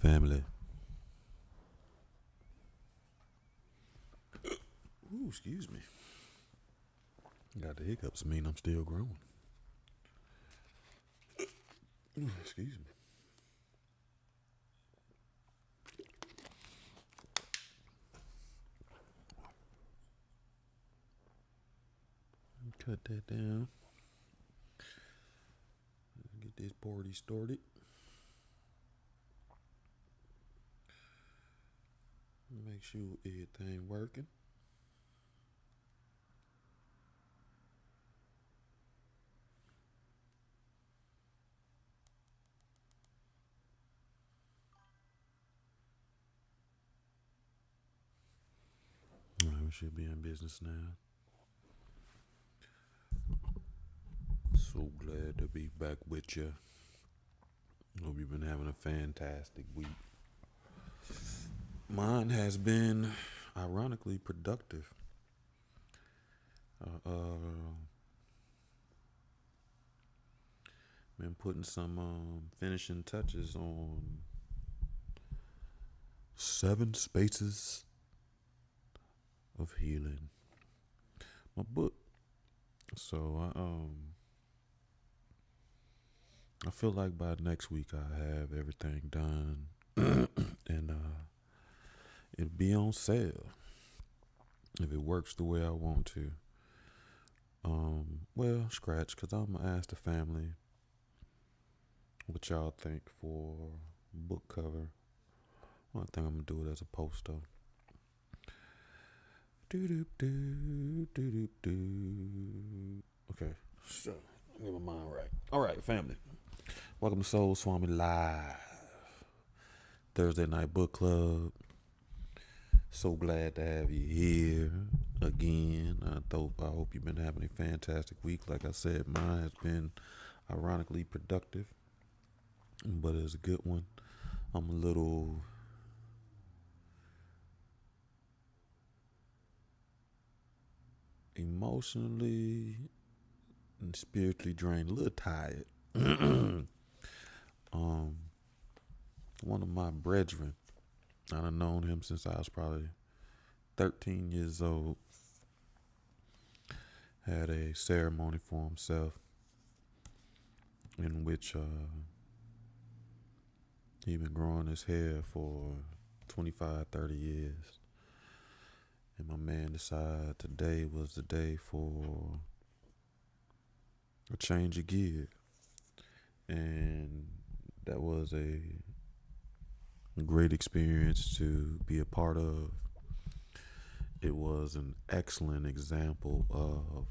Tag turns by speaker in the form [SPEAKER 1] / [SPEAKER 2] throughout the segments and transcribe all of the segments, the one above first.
[SPEAKER 1] family. Ooh, excuse me. Got the hiccups, mean I'm still growing. Ooh, excuse me. Cut that down. Get this party started. Make sure everything working. All right, we should be in business now. So glad to be back with you. Hope you've been having a fantastic week. Mine has been ironically productive. Been putting some finishing touches on 7 Spaces of Healing, my book. So I feel like by next week I have everything done, and it'll be on sale if it works the way I want to. Well, scratch, cause I'm gonna ask the family what y'all think for book cover. Well, I think I'm gonna do it as a poster. Okay, so get my mind right. All right, family. Welcome to Soul Swami Live Thursday night book club. So glad to have you here again. I hope you've been having a fantastic week. Like I said, mine has been ironically productive, but it's a good one. I'm a little emotionally and spiritually drained, a little tired. One of my brethren, I've known him since I was probably 13 years old, had a ceremony for himself in which he been growing his hair for 25, 30 years. And my man decided today was the day for a change of gear. And that was a great experience to be a part of. It was an excellent example of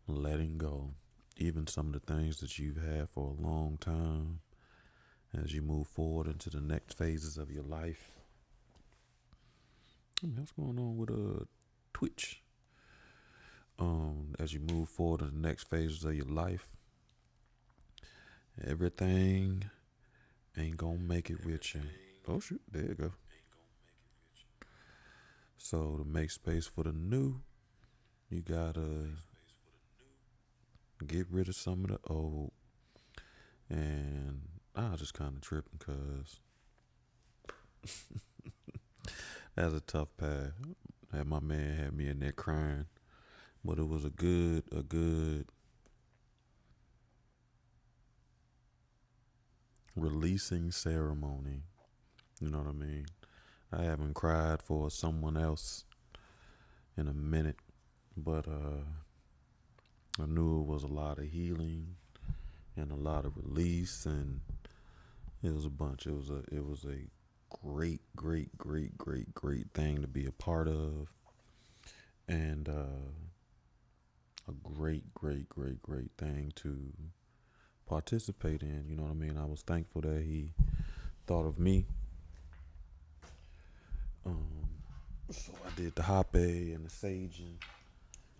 [SPEAKER 1] letting go, even some of the things that you've had for a long time, as you move forward into the next phases of your life. What's going on with Twitch? As you move forward to the next phases of your life, everything ain't gonna make it with you. Oh shoot, there you go. So to make space for the new, you gotta get rid of some of the old. And I was just kind of tripping because that's a tough path. And my man had me in there crying, but it was a good releasing ceremony. You know what I mean? I haven't cried for someone else in a minute, but I knew it was a lot of healing and a lot of release, and it was a bunch. It was a great thing to be a part of, and a great thing to participate in. You know what I mean? I was thankful that he thought of me. So I did the hape and the saging,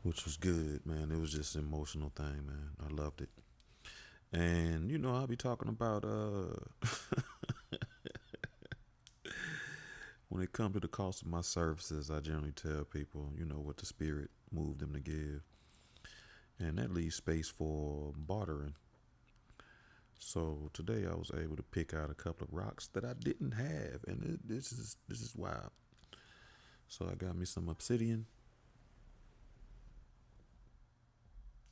[SPEAKER 1] which was good, man. It was just an emotional thing, man. I loved it. And you know, I'll be talking about when it comes to the cost of my services, I generally tell people, you know, what the spirit moved them to give. And that leaves space for bartering. So today I was able to pick out a couple of rocks that I didn't have, and this is wild. So I got me some obsidian.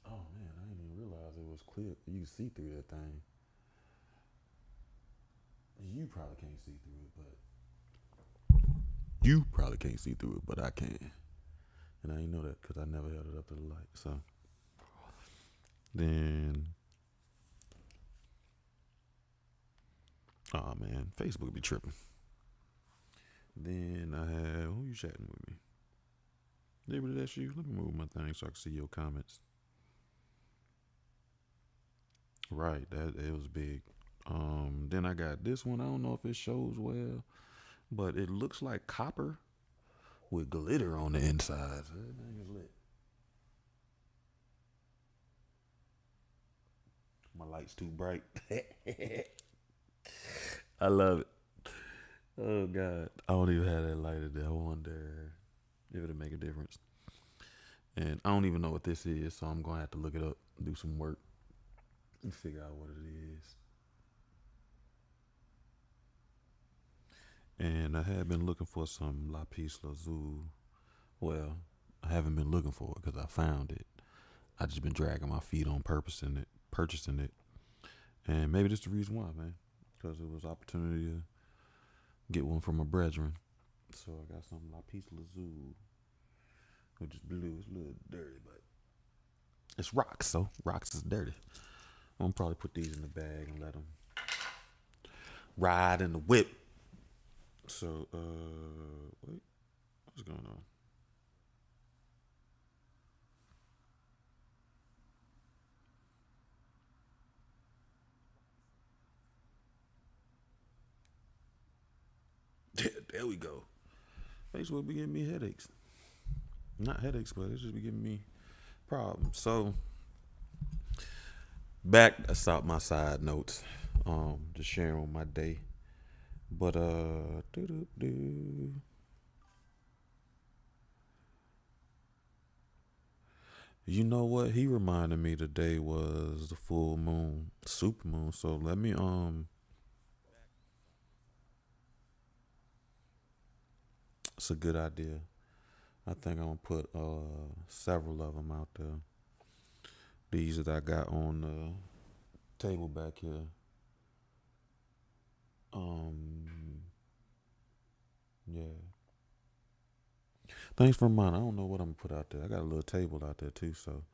[SPEAKER 1] Oh man, I didn't even realize it was clear. You can see through that thing. You probably can't see through it, but you probably can't see through it, but I can. And I didn't know that because I never held it up to the light. So then, oh man, Facebook be tripping. Then I have, who you chatting with me? David, that's you. Let me move my thing so I can see your comments. Right, that it was big. Then I got this one. I don't know if it shows well, but it looks like copper with glitter on the inside. So that thing is lit. My light's too bright. I love it. Oh God, I don't even have that light in there. I wonder if it'll make a difference. And I don't even know what this is, so I'm gonna have to look it up, do some work, and figure out what it is. And I have been looking for some lapis lazuli. Well, I haven't been looking for it because I found it. I just been dragging my feet on purchasing it, and maybe that's the reason why, man. Because it was opportunity to get one from a brethren. So I got some lapis lazuli, which is blue. It's a little dirty, but it's rocks. So rocks is dirty. I'm gonna probably put these in the bag and let them ride in the whip. So, wait, what's going on? There we go. Facebook be giving me headaches. Not headaches, but it just be giving me problems. So, back, to stop my side notes. Just sharing with my day. But, doo-doo-doo. You know what? He reminded me today was the full moon, super moon. So let me, it's a good idea. I think I'm gonna put several of them out there. These that I got on the table back here. Yeah. Thanks for mine. I don't know what I'm gonna put out there. I got a little table out there too, so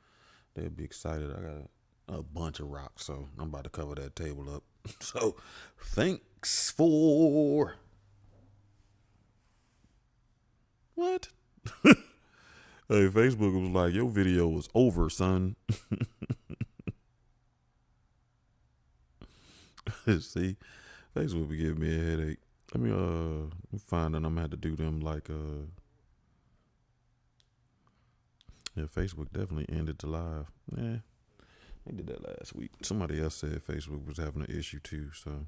[SPEAKER 1] they'll be excited. I got a bunch of rocks, so I'm about to cover that table up. So thanks for what? Hey, Facebook was like, your video was over, son. See, Facebook be giving me a headache. Let me find that I'm gonna have to do them like yeah, Facebook definitely ended the live. Yeah, they did that last week. Somebody else said Facebook was having an issue too, so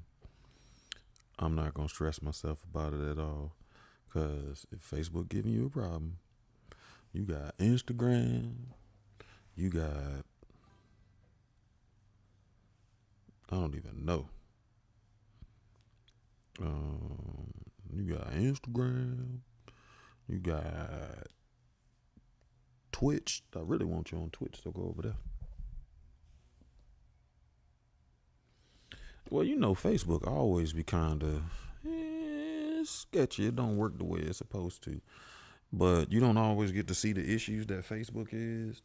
[SPEAKER 1] I'm not gonna stress myself about it at all. Cause if Facebook giving you a problem, you got Instagram, you got I don't even know. Um, you got Instagram, you got Twitch. I really want you on Twitch, so go over there. Well, you know, Facebook always be kind of sketchy. It don't work the way it's supposed to. But you don't always get to see the issues that Facebook is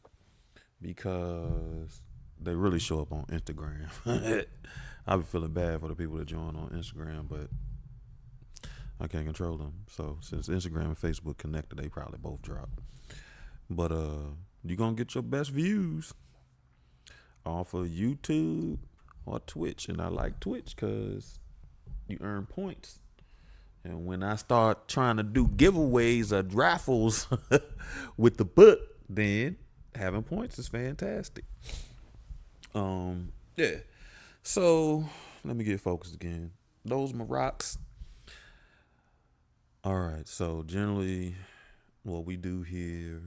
[SPEAKER 1] because they really show up on Instagram. I be feeling bad for the people that join on Instagram, but I can't control them. So since Instagram and Facebook connected, they probably both drop. But you gonna get your best views off of YouTube or Twitch, and I like Twitch because you earn points. And when I start trying to do giveaways or raffles with the book, then having points is fantastic. Yeah. So let me get focused again. Those my rocks. All right. So generally, what we do here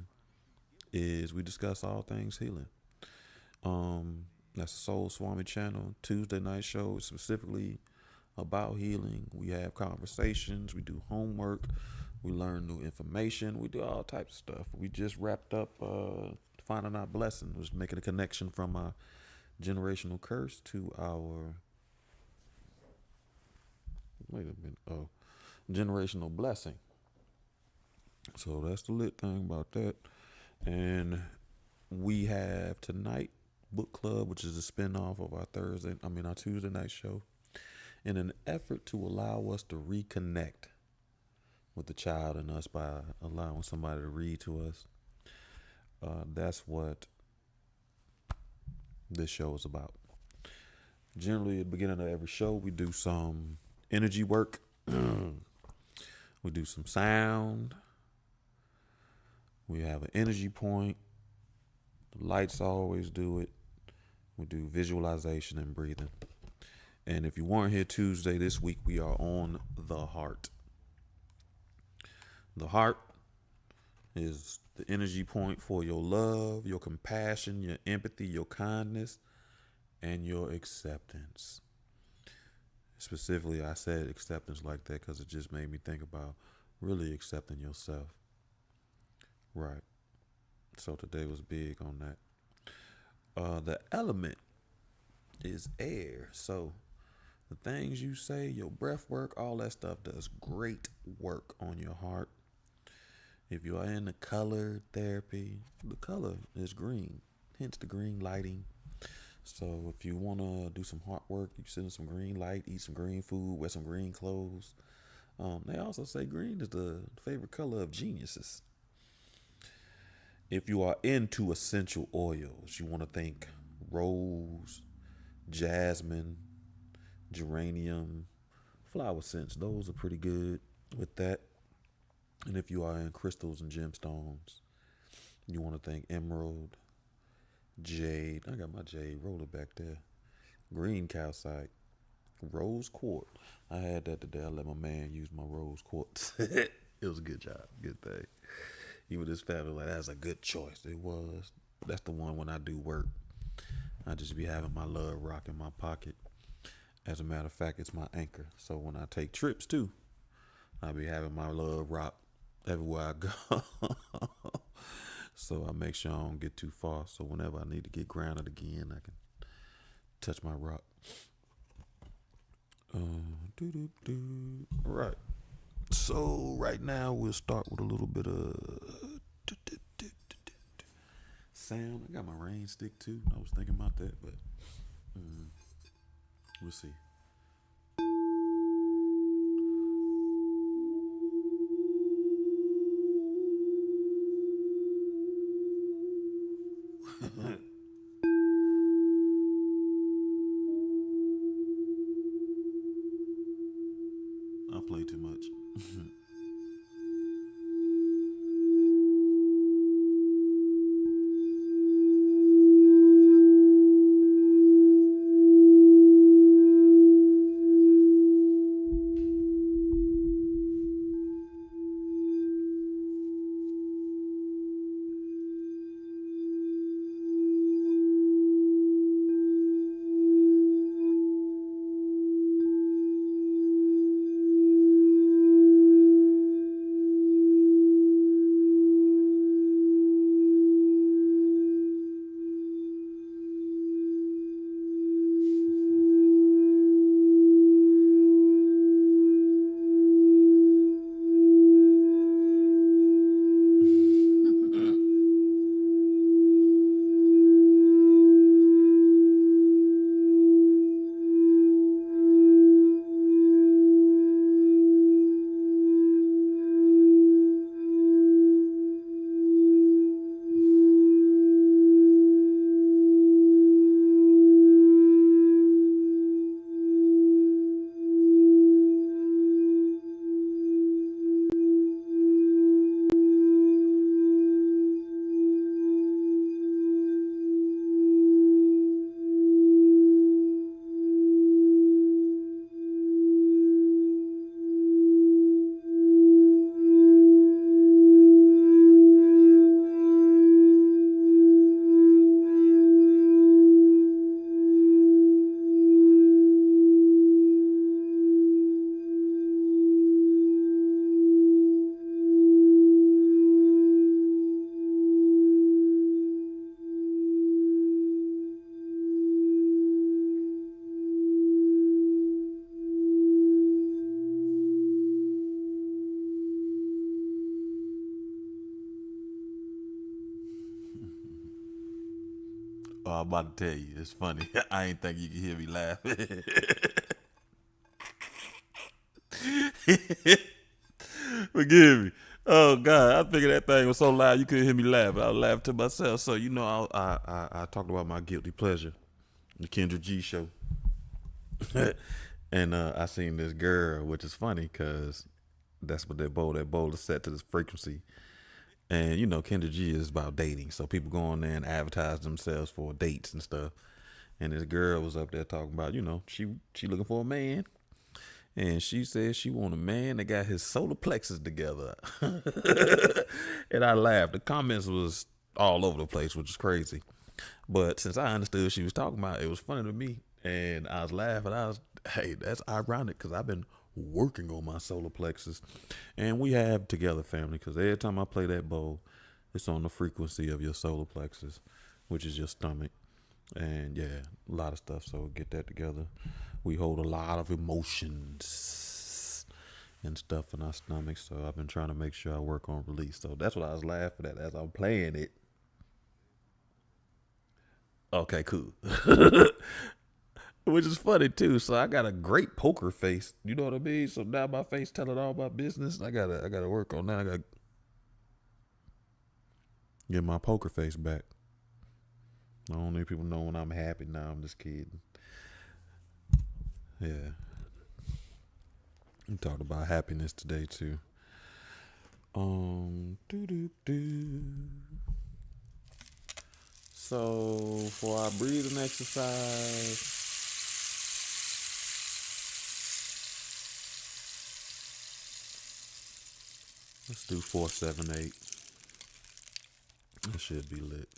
[SPEAKER 1] is we discuss all things healing. That's the Soul Swami channel. Tuesday night show is specifically about healing. We have conversations. We do homework. We learn new information. We do all types of stuff. We just wrapped up finding our blessing, was making a connection from our generational curse to our wait a minute. Oh, generational blessing. So that's the lit thing about that. And we have tonight book club, which is a spinoff of our Tuesday night show, in an effort to allow us to reconnect with the child in us by allowing somebody to read to us. That's what this show is about. Generally, at the beginning of every show, we do some energy work. We do some sound. We have an energy point. The lights always do it. We do visualization and breathing. And if you weren't here Tuesday, this week we are on the heart. The heart is the energy point for your love, your compassion, your empathy, your kindness, and your acceptance. Specifically, I said acceptance like that because it just made me think about really accepting yourself. Right. So today was big on that. The element is air. So the things you say, your breath work, all that stuff does great work on your heart. If you are in the color therapy, the color is green, hence the green lighting. So if you want to do some heart work, you sit in some green light, eat some green food, wear some green clothes. They also say green is the favorite color of geniuses. If you are into essential oils, you want to think rose, jasmine, geranium, flower scents. Those are pretty good with that. And if you are in crystals and gemstones, you want to think emerald, jade. I got my jade roller back there. Green calcite, rose quartz. I had that today. I let my man use my rose quartz. It was a good job, good thing. Even his family like, that's a good choice. It was. That's the one when I do work. I just be having my love rock in my pocket. As a matter of fact, it's my anchor. So when I take trips too, I be having my love rock everywhere I go. So I make sure I don't get too far. So whenever I need to get grounded again, I can touch my rock. Right. So right now we'll start with a little bit of sound. I got my rain stick too. I was thinking about that, but we'll see. I play too much. Oh, I'm about to tell you, it's funny. I ain't think you could hear me laughing. Forgive me. Oh God, I figured that thing was so loud you couldn't hear me laugh. I was laughing to myself. So you know, I talked about my guilty pleasure, the Kendra G show, and I seen this girl, which is funny because that's what that bowl is set to this frequency. And you know, Kendra G is about dating, so people go on there and advertise themselves for dates and stuff. And this girl was up there talking about, you know, she looking for a man, and she said she want a man that got his solar plexus together. And I laughed. The comments was all over the place, which is crazy. But since I understood what she was talking about, it was funny to me, and I was laughing. Hey, that's ironic because I've been working on my solar plexus, and we have together family. Because every time I play that bowl, it's on the frequency of your solar plexus, which is your stomach. And yeah, a lot of stuff. So get that together. We hold a lot of emotions and stuff in our stomach. So I've been trying to make sure I work on release. So that's what I was laughing at as I'm playing it. Okay, cool. Which is funny too. So I got a great poker face. You know what I mean? So now my face telling all my business. I gotta work on that. I gotta get my poker face back. I don't need people know when I'm happy now. I'm just kidding. Yeah. We talked about happiness today too. Doo doo doo. So for our breathing exercise, let's do 478. That should be lit.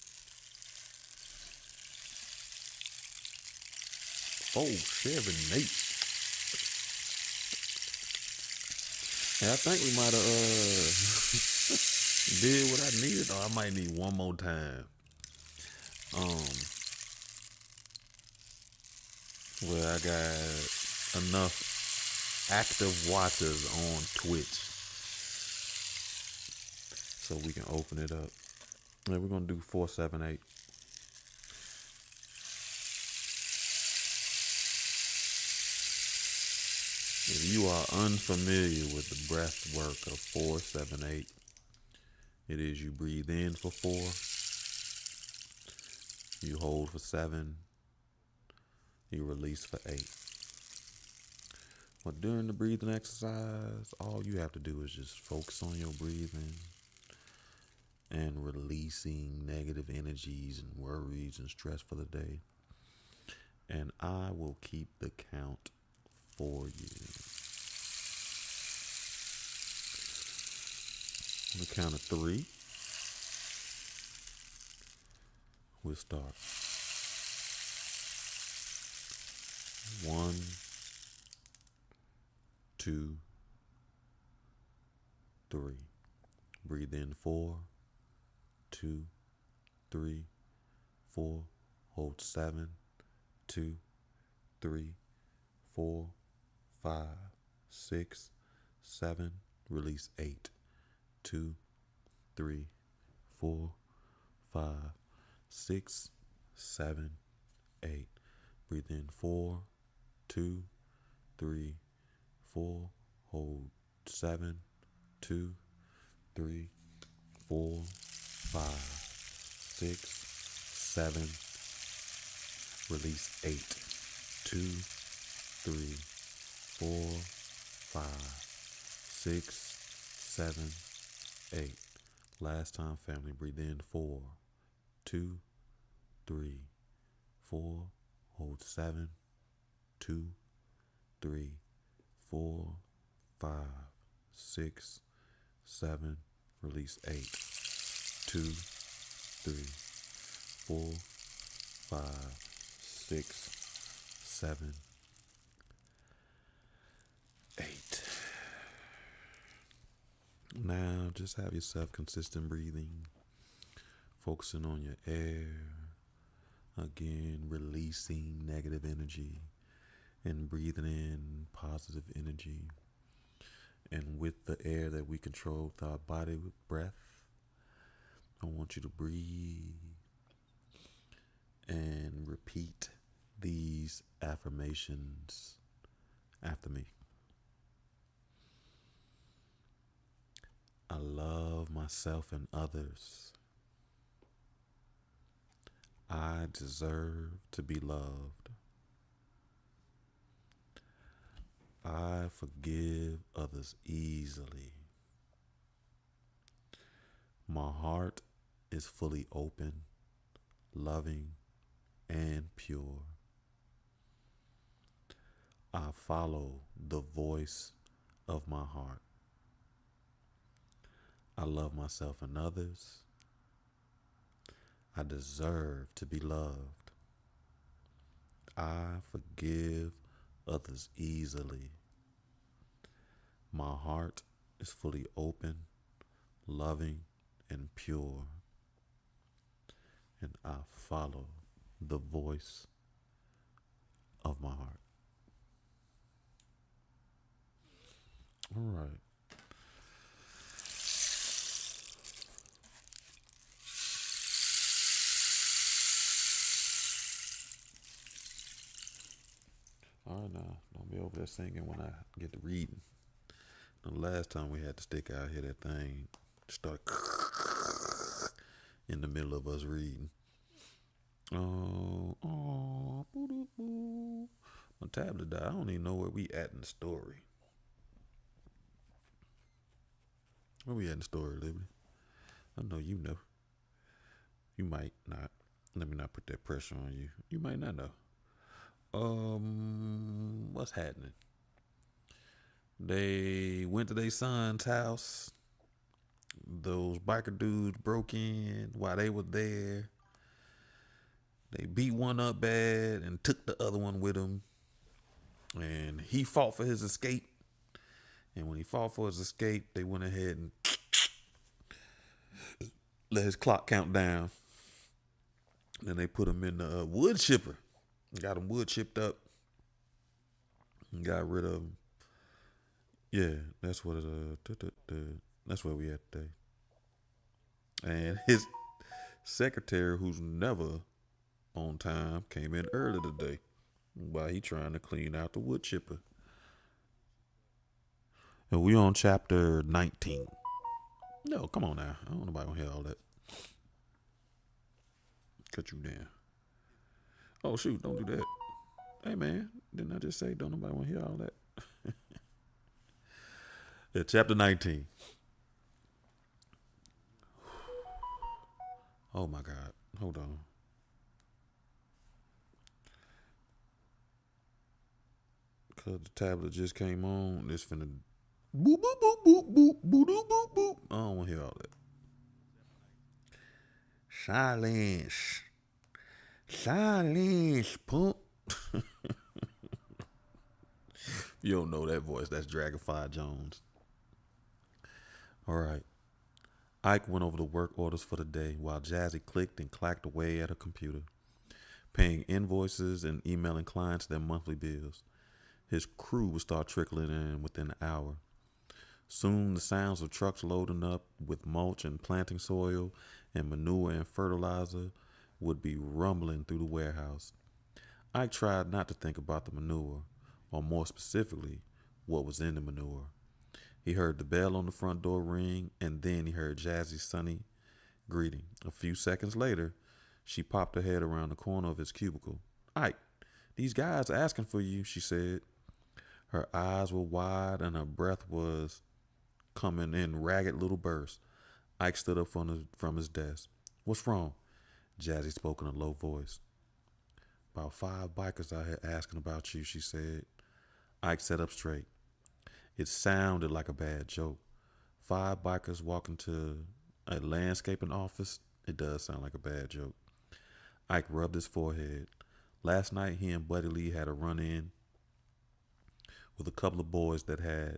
[SPEAKER 1] 478. Yeah, I think we might have did what I needed. Or I might need one more time. Um, where I got enough active watchers on Twitch so we can open it up. Yeah, we're gonna do 478. If you are unfamiliar with the breath work of 478, it is you breathe in for 4, you hold for 7, you release for 8. But during the breathing exercise, all you have to do is just focus on your breathing and releasing negative energies and worries and stress for the day. And I will keep the count for you. On the count of 3, we'll start. 1, 2, 3. Breathe in 4, 2, 3, 4. Hold 7, 2, 3, 4, 5, 6, 7. Release 8, 2, 3, 4, 5, 6, 7, 8. Breathe in 4, 2, 3, 4. Hold 7, 2, 3, 4, 5, 6, 7. Release 8, 2, 3, 4, 5, 6, 7, 8. Last time, family. Breathe in 4, 2, 3, 4. Hold 7, 2, 3, 4, 5, 6, 7. Release 8, 2, 3, 4, 5, 6, 7, 8. Now just have yourself consistent breathing, focusing on your air. Again, releasing negative energy and breathing in positive energy. And with the air that we control with our body with breath, I want you to breathe and repeat these affirmations after me. I love myself and others. I deserve to be loved. I forgive others easily. My heart is fully open, loving, and pure. I follow the voice of my heart. I love myself and others. I deserve to be loved. I forgive others easily. My heart is fully open, loving, and pure. And I follow the voice of my heart. All right. All right, now don't be over there singing when I get to reading. The last time we had to stick out here, that thing start in the middle of us reading. Oh, boo. My tablet died. I don't even know where we at in the story. Where we at in the story, Liberty? I know you know. You might not. Let me not put that pressure on you. You might not know. What's happening? They went to their son's house. Those biker dudes broke in while they were there. They beat one up bad and took the other one with them. And he fought for his escape. And when he fought for his escape, they went ahead and let his clock count down. Then they put him in the wood chipper. Got him wood chipped up. And got rid of him. Yeah, that's what that's where we at today. And his secretary, who's never on time, came in early today while he trying to clean out the wood chipper. And we on chapter 19. No, come on now. I don't know nobody gonna hear all that. Cut you down. Oh shoot, don't do that. Hey man, didn't I just say don't nobody want to hear all that? Yeah, chapter 19. Oh my God. Hold on. Cause the tablet just came on. It's finna boop boop boop boop boop boop boop boop boop. I don't want to hear all that. Silence. Silence, punk. You don't know that voice. That's Dragonfly Jones. All right. Ike went over the work orders for the day while Jazzy clicked and clacked away at her computer, paying invoices and emailing clients their monthly bills. His crew would start trickling in within an hour. Soon the sounds of trucks loading up with mulch and planting soil and manure and fertilizer would be rumbling through the warehouse. Ike tried not to think about the manure, or more specifically, what was in the manure. He heard the bell on the front door ring, and then he heard Jazzy's sunny greeting. A few seconds later, she popped her head around the corner of his cubicle. Ike, these guys are asking for you, she said. Her eyes were wide and her breath was coming in ragged little bursts. Ike stood up from his desk. What's wrong? Jazzy spoke in a low voice. About 5 bikers out here asking about you, she said. Ike sat up straight. It sounded like a bad joke. 5 bikers walking to a landscaping office? It does sound like a bad joke. Ike rubbed his forehead. Last night, he and Buddy Lee had a run-in with a couple of boys that had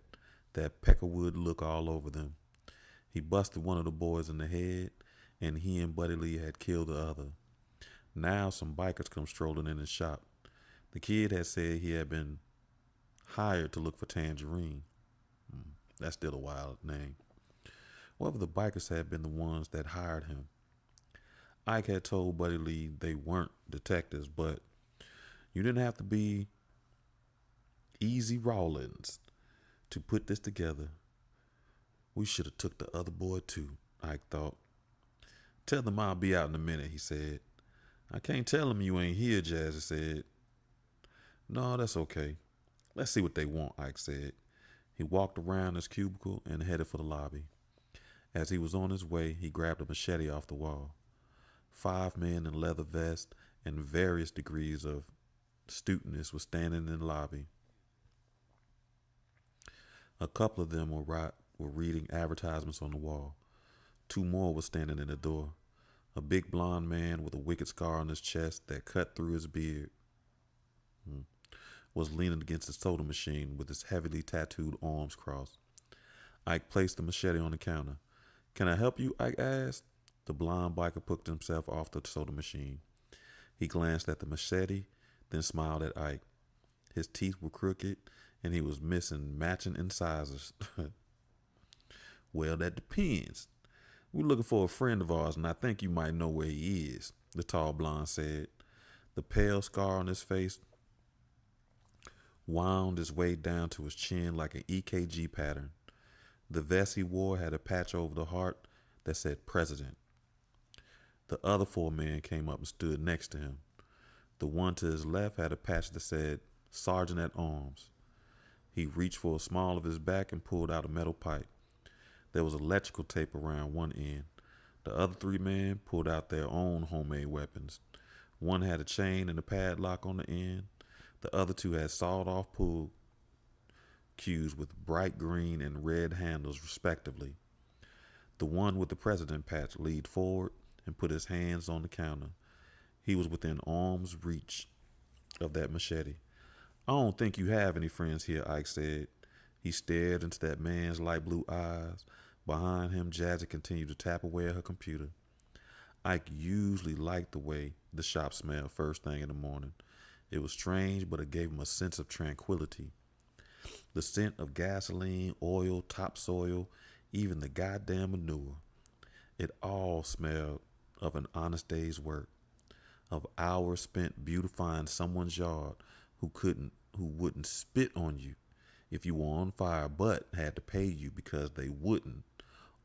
[SPEAKER 1] that peckerwood look all over them. He busted one of the boys in the head, and he and Buddy Lee had killed the other. Now some bikers come strolling in his shop. The kid had said he had been hired to look for Tangerine. That's still a wild name. What if the bikers had been the ones that hired him? Ike had told Buddy Lee they weren't detectives, but you didn't have to be Easy Rawlins to put this together. We should have took the other boy too, Ike thought. Tell them I'll be out in a minute, he said. I can't tell them you ain't here, Jazzy said. No, that's okay. Let's see what they want, Ike said. He walked around his cubicle and headed for the lobby. As he was on his way, he grabbed a machete off the wall. 5 men in leather vests and various degrees of astuteness were standing in the lobby. A couple of them were reading advertisements on the wall. 2 more were standing in the door. A big blond man with a wicked scar on his chest that cut through his beard was leaning against the soda machine with his heavily tattooed arms crossed. Ike placed the machete on the counter. Can I help you? Ike asked. The blond biker picked himself off the soda machine. He glanced at the machete, then smiled at Ike. His teeth were crooked, and he was missing matching incisors. Well, that depends. We're looking for a friend of ours, and I think you might know where he is, the tall blonde said. The pale scar on his face wound its way down to his chin like an EKG pattern. The vest he wore had a patch over the heart that said President. The other 4 men came up and stood next to him. The one to his left had a patch that said Sergeant at Arms. He reached for a small of his back and pulled out a metal pipe. There was electrical tape around one end. The other 3 men pulled out their own homemade weapons. One had a chain and a padlock on the end. The other 2 had sawed-off pull cues with bright green and red handles, respectively. The one with the president patch leaned forward and put his hands on the counter. He was within arm's reach of that machete. I don't think you have any friends here, Ike said. He stared into that man's light blue eyes. Behind him, Jazzy continued to tap away at her computer. Ike usually liked the way the shop smelled first thing in the morning. It was strange, but it gave him a sense of tranquility. The scent of gasoline, oil, topsoil, even the goddamn manure. It all smelled of an honest day's work, of hours spent beautifying someone's yard who wouldn't spit on you if you were on fire, but had to pay you because they wouldn't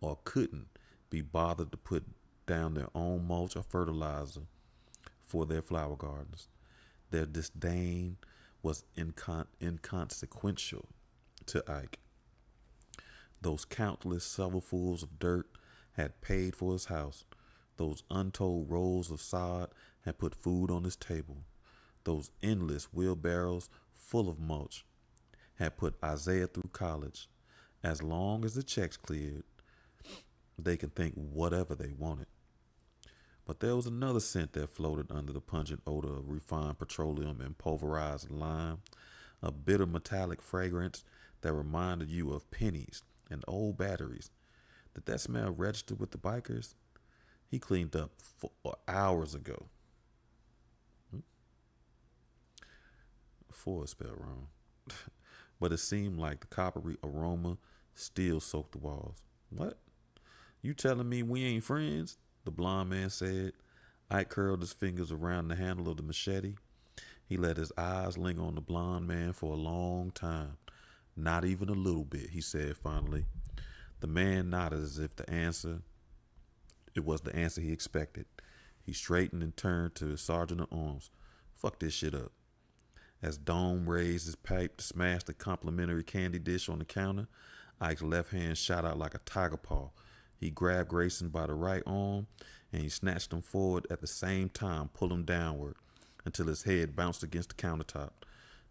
[SPEAKER 1] or couldn't be bothered to put down their own mulch or fertilizer for their flower gardens. Their disdain was inconsequential to Ike. Those countless shovelfuls of dirt had paid for his house. Those untold rolls of sod had put food on his table. Those endless wheelbarrows full of mulch had put Isaiah through college. As long as the checks cleared, they could think whatever they wanted. But there was another scent that floated under the pungent odor of refined petroleum and pulverized lime, a bitter metallic fragrance that reminded you of pennies and old batteries. Did that smell register with the bikers? He cleaned up hours ago. 4 is spelled wrong. But it seemed like the coppery aroma still soaked the walls. What? You telling me we ain't friends? The blond man said. Ike curled his fingers around the handle of the machete. He let his eyes linger on the blond man for a long time. Not even a little bit, he said finally. The man nodded as if it was the answer he expected. He straightened and turned to his sergeant at arms. Fuck this shit up. As Dome raised his pipe to smash the complimentary candy dish on the counter, Ike's left hand shot out like a tiger paw. He grabbed Grayson by the right arm and he snatched him forward at the same time, pulling him downward until his head bounced against the countertop.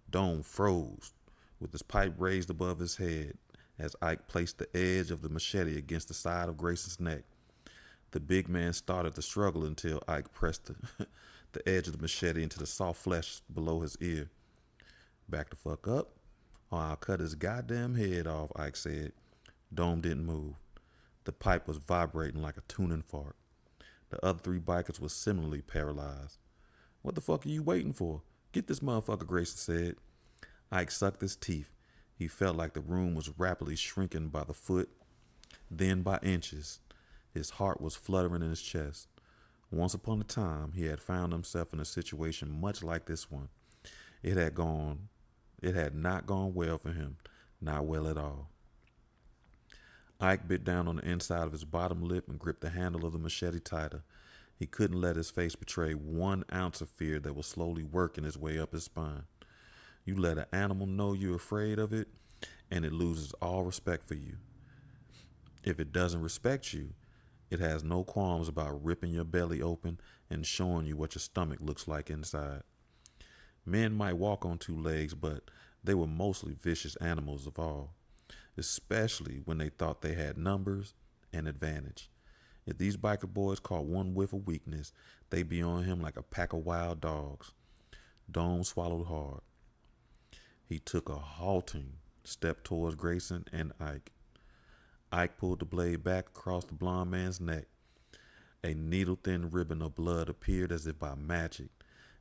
[SPEAKER 1] Dome froze with his pipe raised above his head as Ike placed the edge of the machete against the side of Grayson's neck. The big man started to struggle until Ike pressed the edge of the machete into the soft flesh below his ear. Back the fuck up, or I'll cut his goddamn head off, Ike said. Dome didn't move. The pipe was vibrating like a tuning fork. The other 3 bikers were similarly paralyzed. What the fuck are you waiting for? Get this motherfucker, Grayson said. Ike sucked his teeth. He felt like the room was rapidly shrinking by the foot, then by inches. His heart was fluttering in his chest. Once upon a time, he had found himself in a situation much like this one. It had gone, it had not gone well for him, not well at all. Ike bit down on the inside of his bottom lip and gripped the handle of the machete tighter. He couldn't let his face betray 1 ounce of fear that was slowly working its way up his spine. You let an animal know you're afraid of it, and it loses all respect for you. If it doesn't respect you, it has no qualms about ripping your belly open and showing you what your stomach looks like inside. Men might walk on 2 legs, but they were mostly vicious animals of all, especially when they thought they had numbers and advantage. If these biker boys caught one whiff of weakness, they'd be on him like a pack of wild dogs. Dome swallowed hard. He took a halting step towards Grayson and Ike. Ike pulled the blade back across the blond man's neck. A needle-thin ribbon of blood appeared as if by magic.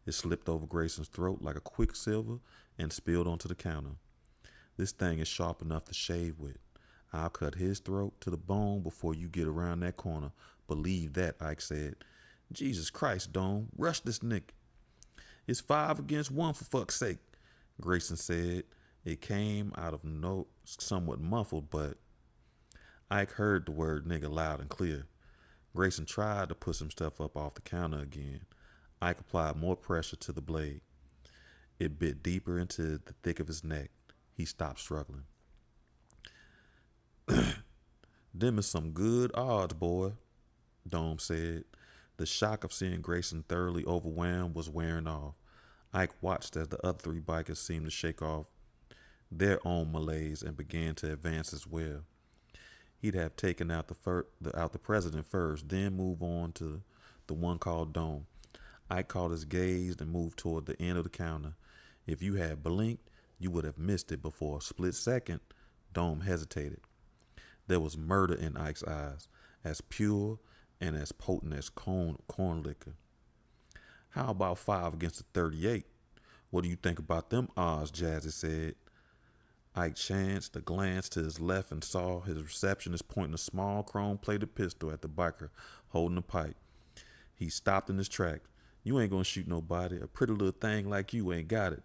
[SPEAKER 1] It slipped over Grayson's throat like a quicksilver and spilled onto the counter. This thing is sharp enough to shave with. I'll cut his throat to the bone before you get around that corner. Believe that, Ike said. Jesus Christ, Dome, rush this Nick. It's 5 against 1 for fuck's sake, Grayson said. It came out of no somewhat muffled, but Ike heard the word nigga loud and clear. Grayson tried to push some stuff up off the counter again. Ike applied more pressure to the blade. It bit deeper into the thick of his neck. He stopped struggling. Them is some good odds, boy, Dome said. The shock of seeing Grayson thoroughly overwhelmed was wearing off. Ike watched as the other 3 bikers seemed to shake off their own malaise and began to advance as well. He'd have taken out the president first, then move on to the one called Dome. Ike caught his gaze and moved toward the end of the counter. If you had blinked, you would have missed it. Before a split second. Dome hesitated. There was murder in Ike's eyes, as pure and as potent as corn liquor. How about 5 against the 38? What do you think about them odds? Jazzy said. Ike chanced a glance to his left and saw his receptionist pointing a small chrome-plated pistol at the biker holding the pipe. He stopped in his tracks. You ain't gonna shoot nobody. A pretty little thing like you ain't got it,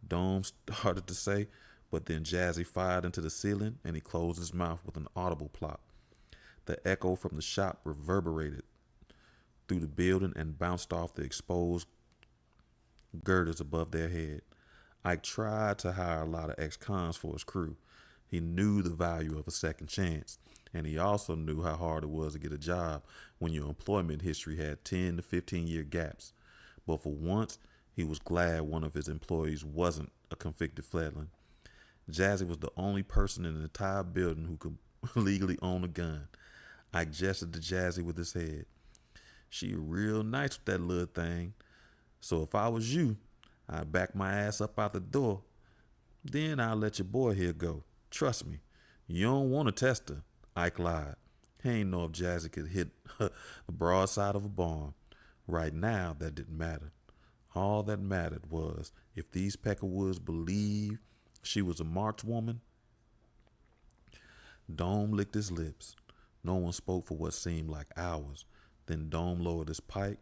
[SPEAKER 1] Dome started to say, but then Jazzy fired into the ceiling and he closed his mouth with an audible plop. The echo from the shop reverberated through the building and bounced off the exposed girders above their head. Ike tried to hire a lot of ex-cons for his crew. He knew the value of a second chance, and he also knew how hard it was to get a job when your employment history had 10 to 15-year gaps. But for once, he was glad one of his employees wasn't a convicted felon. Jazzy was the only person in the entire building who could legally own a gun. Ike gestured to Jazzy with his head. She real nice with that little thing. So if I was you, I'd back my ass up out the door. Then I'll let your boy here go. Trust me, you don't want to test her. Ike lied. He ain't know if Jazzy could hit the broadside of a barn. Right now, that didn't matter. All that mattered was if these Peckerwoods believed she was a marked woman. Dome licked his lips. No one spoke for what seemed like hours. Then Dome lowered his pipe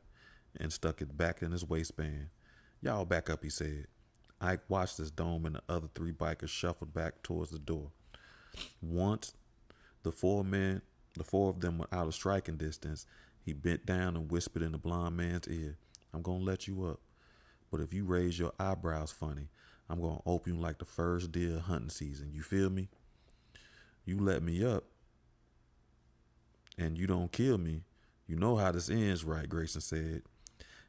[SPEAKER 1] and stuck it back in his waistband. Y'all back up, he said. Ike watched as Dome and the other 3 bikers shuffled back towards the door. Once the 4 of them were out of striking distance, he bent down and whispered in the blond man's ear, I'm going to let you up. But if you raise your eyebrows funny, I'm going to open you like the first deer hunting season. You feel me? You let me up and you don't kill me. You know how this ends, right? Grayson said.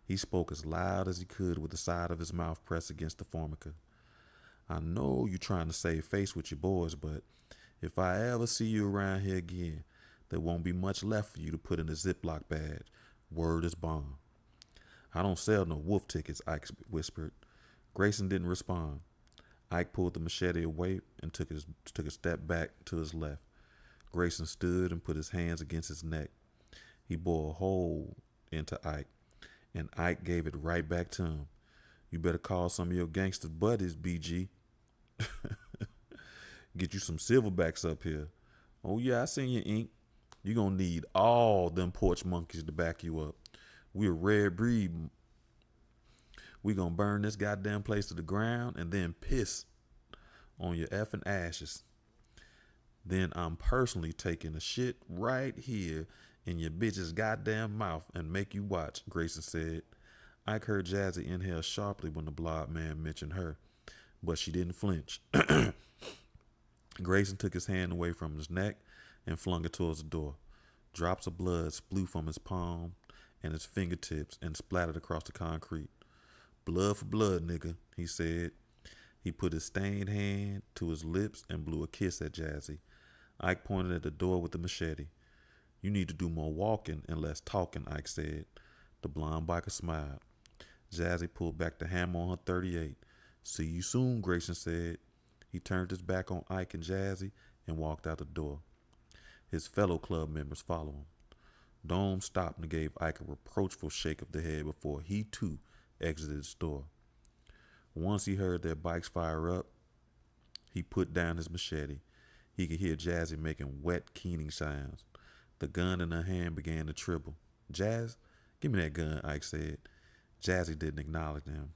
[SPEAKER 1] He spoke as loud as he could with the side of his mouth pressed against the formica. I know you're trying to save face with your boys, but if I ever see you around here again, there won't be much left for you to put in a Ziploc bag. Word is bond. I don't sell no wolf tickets, Ike whispered. Grayson didn't respond. Ike pulled the machete away and took a step back to his left. Grayson stood and put his hands against his neck. He bore a hole into Ike, and Ike gave it right back to him. You better call some of your gangster buddies, BG. Get you some silverbacks up here. Oh yeah, I seen your ink. You gonna need all them porch monkeys to back you up. We a red breed. We gonna burn this goddamn place to the ground and then piss on your effing ashes. Then I'm personally taking a shit right here in your bitch's goddamn mouth and make you watch, Grayson said. Ike heard Jazzy inhale sharply when the blonde man mentioned her, but she didn't flinch. Grayson took his hand away from his neck and flung it towards the door. Drops of blood splew from his palm and his fingertips and splattered across the concrete. Blood for blood, nigga, he said. He put his stained hand to his lips and blew a kiss at Jazzy. Ike pointed at the door with the machete. You need to do more walking and less talking, Ike said. The blonde biker smiled. Jazzy pulled back the hammer on her 38. See you soon, Grayson said. He turned his back on Ike and Jazzy and walked out the door. His fellow club members followed him. Dome stopped and gave Ike a reproachful shake of the head before he, too, exited the store. Once he heard their bikes fire up, he put down his machete. He could hear Jazzy making wet, keening sounds. The gun in her hand began to tremble. Jazz, give me that gun, Ike said. Jazzy didn't acknowledge him.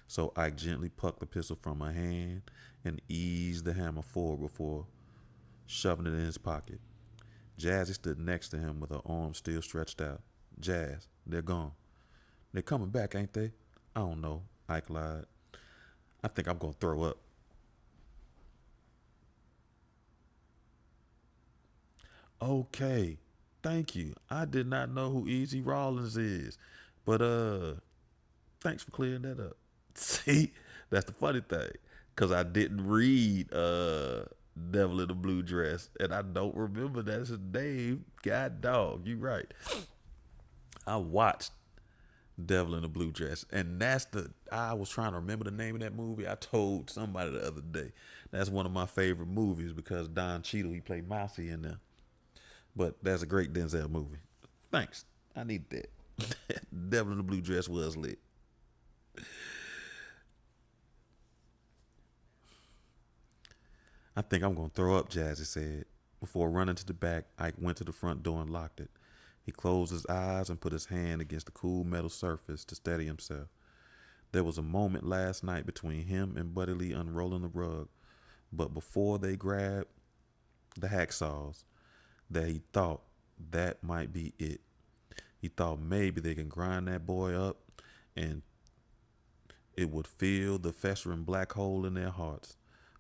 [SPEAKER 1] So Ike gently plucked the pistol from her hand and eased the hammer forward before shoving it in his pocket. Jazzy stood next to him with her arms still stretched out. Jazz, they're gone. They're coming back, ain't they? I don't know, Ike lied. I think I'm going to throw up. Okay, thank you. I did not know who Easy Rollins is. But thanks for clearing that up. See, that's the funny thing. Cause I didn't read Devil in the Blue Dress. And I don't remember that's his name. God dog, you right. I watched Devil in the Blue Dress. And I was trying to remember the name of that movie. I told somebody the other day. That's one of my favorite movies because Don Cheadle, he played Mousy in there. But that's a great Denzel movie. Thanks. I need that. Devil in the Blue Dress was lit. I think I'm going to throw up, Jazzy said. Before running to the back, Ike went to the front door and locked it. He closed his eyes and put his hand against the cool metal surface to steady himself. There was a moment last night between him and Buddy Lee unrolling the rug, but before they grabbed the hacksaws, that he thought that might be it. He thought maybe they can grind that boy up and it would fill the festering black hole in their hearts.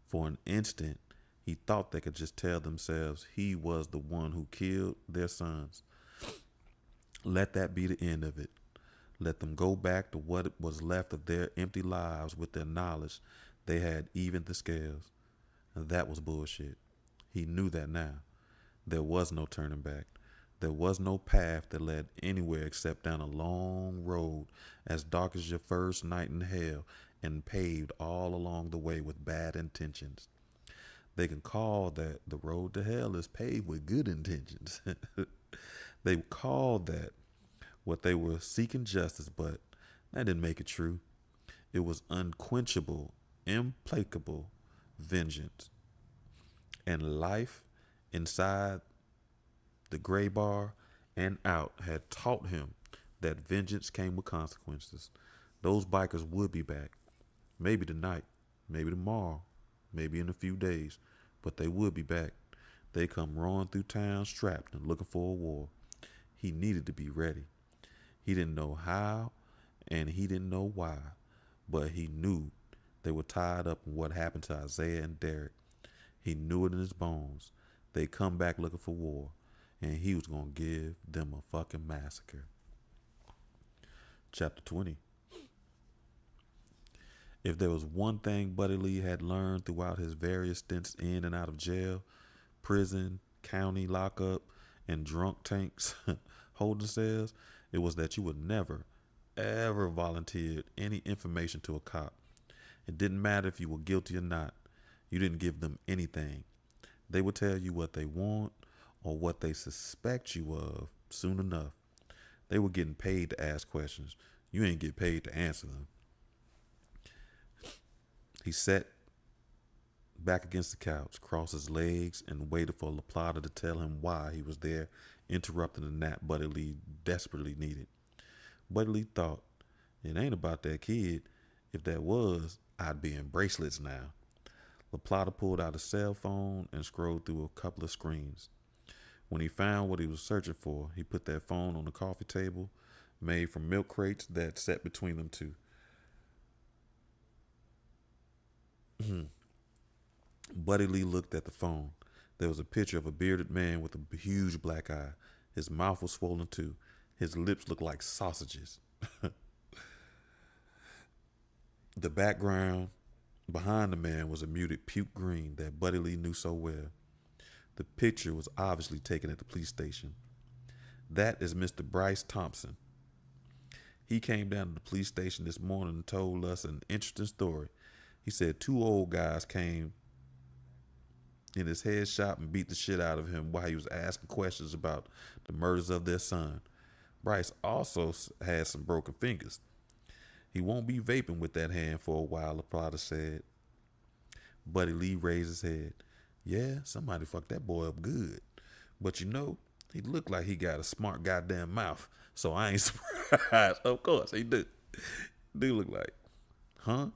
[SPEAKER 1] For an instant, he thought they could just tell themselves he was the one who killed their sons. Let that be the end of it. Let them go back to what was left of their empty lives with their knowledge they had evened the scales. And that was bullshit. He knew that now. There was no turning back. There was no path that led anywhere except down a long road as dark as your first night in hell and paved all along the way with bad intentions. They can call that the road to hell is paved with good intentions. They called that what they were seeking justice, but that didn't make it true. It was unquenchable, implacable vengeance. And life inside the gray bar and out had taught him that vengeance came with consequences. Those bikers would be back. Maybe tonight, maybe tomorrow, maybe in a few days, but they would be back. They come roaring through town strapped and looking for a war. He needed to be ready. He didn't know how and he didn't know why, but he knew they were tied up in what happened to Isaiah and Derek. He knew it in his bones. They come back looking for war, and he was going to give them a fucking massacre. Chapter 20. If there was one thing Buddy Lee had learned throughout his various stints in and out of jail, prison, county lockup, and drunk tanks holding cells, it was that you would never, ever volunteer any information to a cop. It didn't matter if you were guilty or not. You didn't give them anything. They would tell you what they want or what they suspect you of soon enough. They were getting paid to ask questions. You ain't get paid to answer them. He sat back against the couch, crossed his legs, and waited for LaPlata to tell him why he was there, interrupting the nap Buddy Lee desperately needed. Buddy Lee thought, it ain't about that kid. If that was, I'd be in bracelets now. LaPlata pulled out a cell phone and scrolled through a couple of screens. When he found what he was searching for, he put that phone on the coffee table made from milk crates that sat between them two. Buddy Lee looked at the phone. There was a picture of a bearded man with a huge black eye. His mouth was swollen too. His lips looked like sausages. The background behind the man was a muted puke green that Buddy Lee knew so well. The picture was obviously taken at the police station. That is Mr. Bryce Thompson. He came down to the police station this morning and told us an interesting story. He said two old guys came in his head shop and beat the shit out of him while he was asking questions about the murders of their son. Bryce also had some broken fingers. He won't be vaping with that hand for a while, LaPlata said. Buddy Lee raised his head. Yeah, somebody fucked that boy up good. But you know, he looked like he got a smart goddamn mouth, so I ain't surprised. Of course, he do. Do look like. Huh?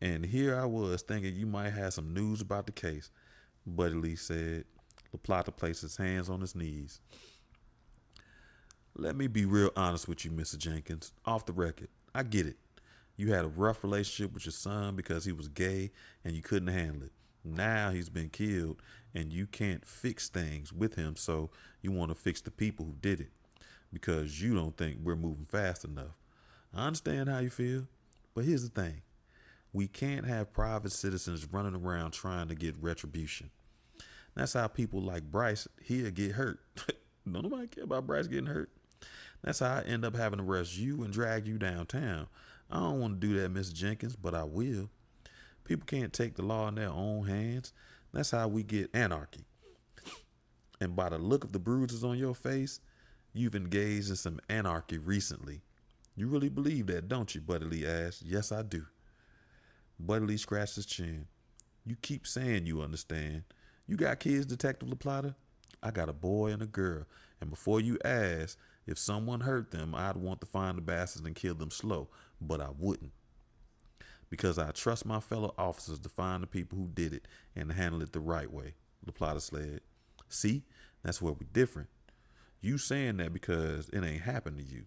[SPEAKER 1] And here I was thinking you might have some news about the case, Buddy Lee said. LaPlata placed his hands on his knees. Let me be real honest with you, Mr. Jenkins. Off the record, I get it. You had a rough relationship with your son because he was gay and you couldn't handle it. Now he's been killed and you can't fix things with him, so you want to fix the people who did it because you don't think we're moving fast enough. I understand how you feel, but here's the thing. We can't have private citizens running around trying to get retribution. That's how people like Bryce here get hurt. Don't nobody care about Bryce getting hurt. That's how I end up having to arrest you and drag you downtown. I don't want to do that, Mr. Jenkins, but I will. People can't take the law in their own hands. That's how we get anarchy. And by the look of the bruises on your face, you've engaged in some anarchy recently. You really believe that, don't you? Buddy Lee asked. Yes, I do. Buddy Lee scratched his chin. You keep saying you understand. You got kids, Detective LaPlata? I got a boy and a girl. And before you ask, if someone hurt them, I'd want to find the bastards and kill them slow. But I wouldn't. Because I trust my fellow officers to find the people who did it and handle it the right way, LaPlata said. See, that's where we're different. You saying that because it ain't happened to you.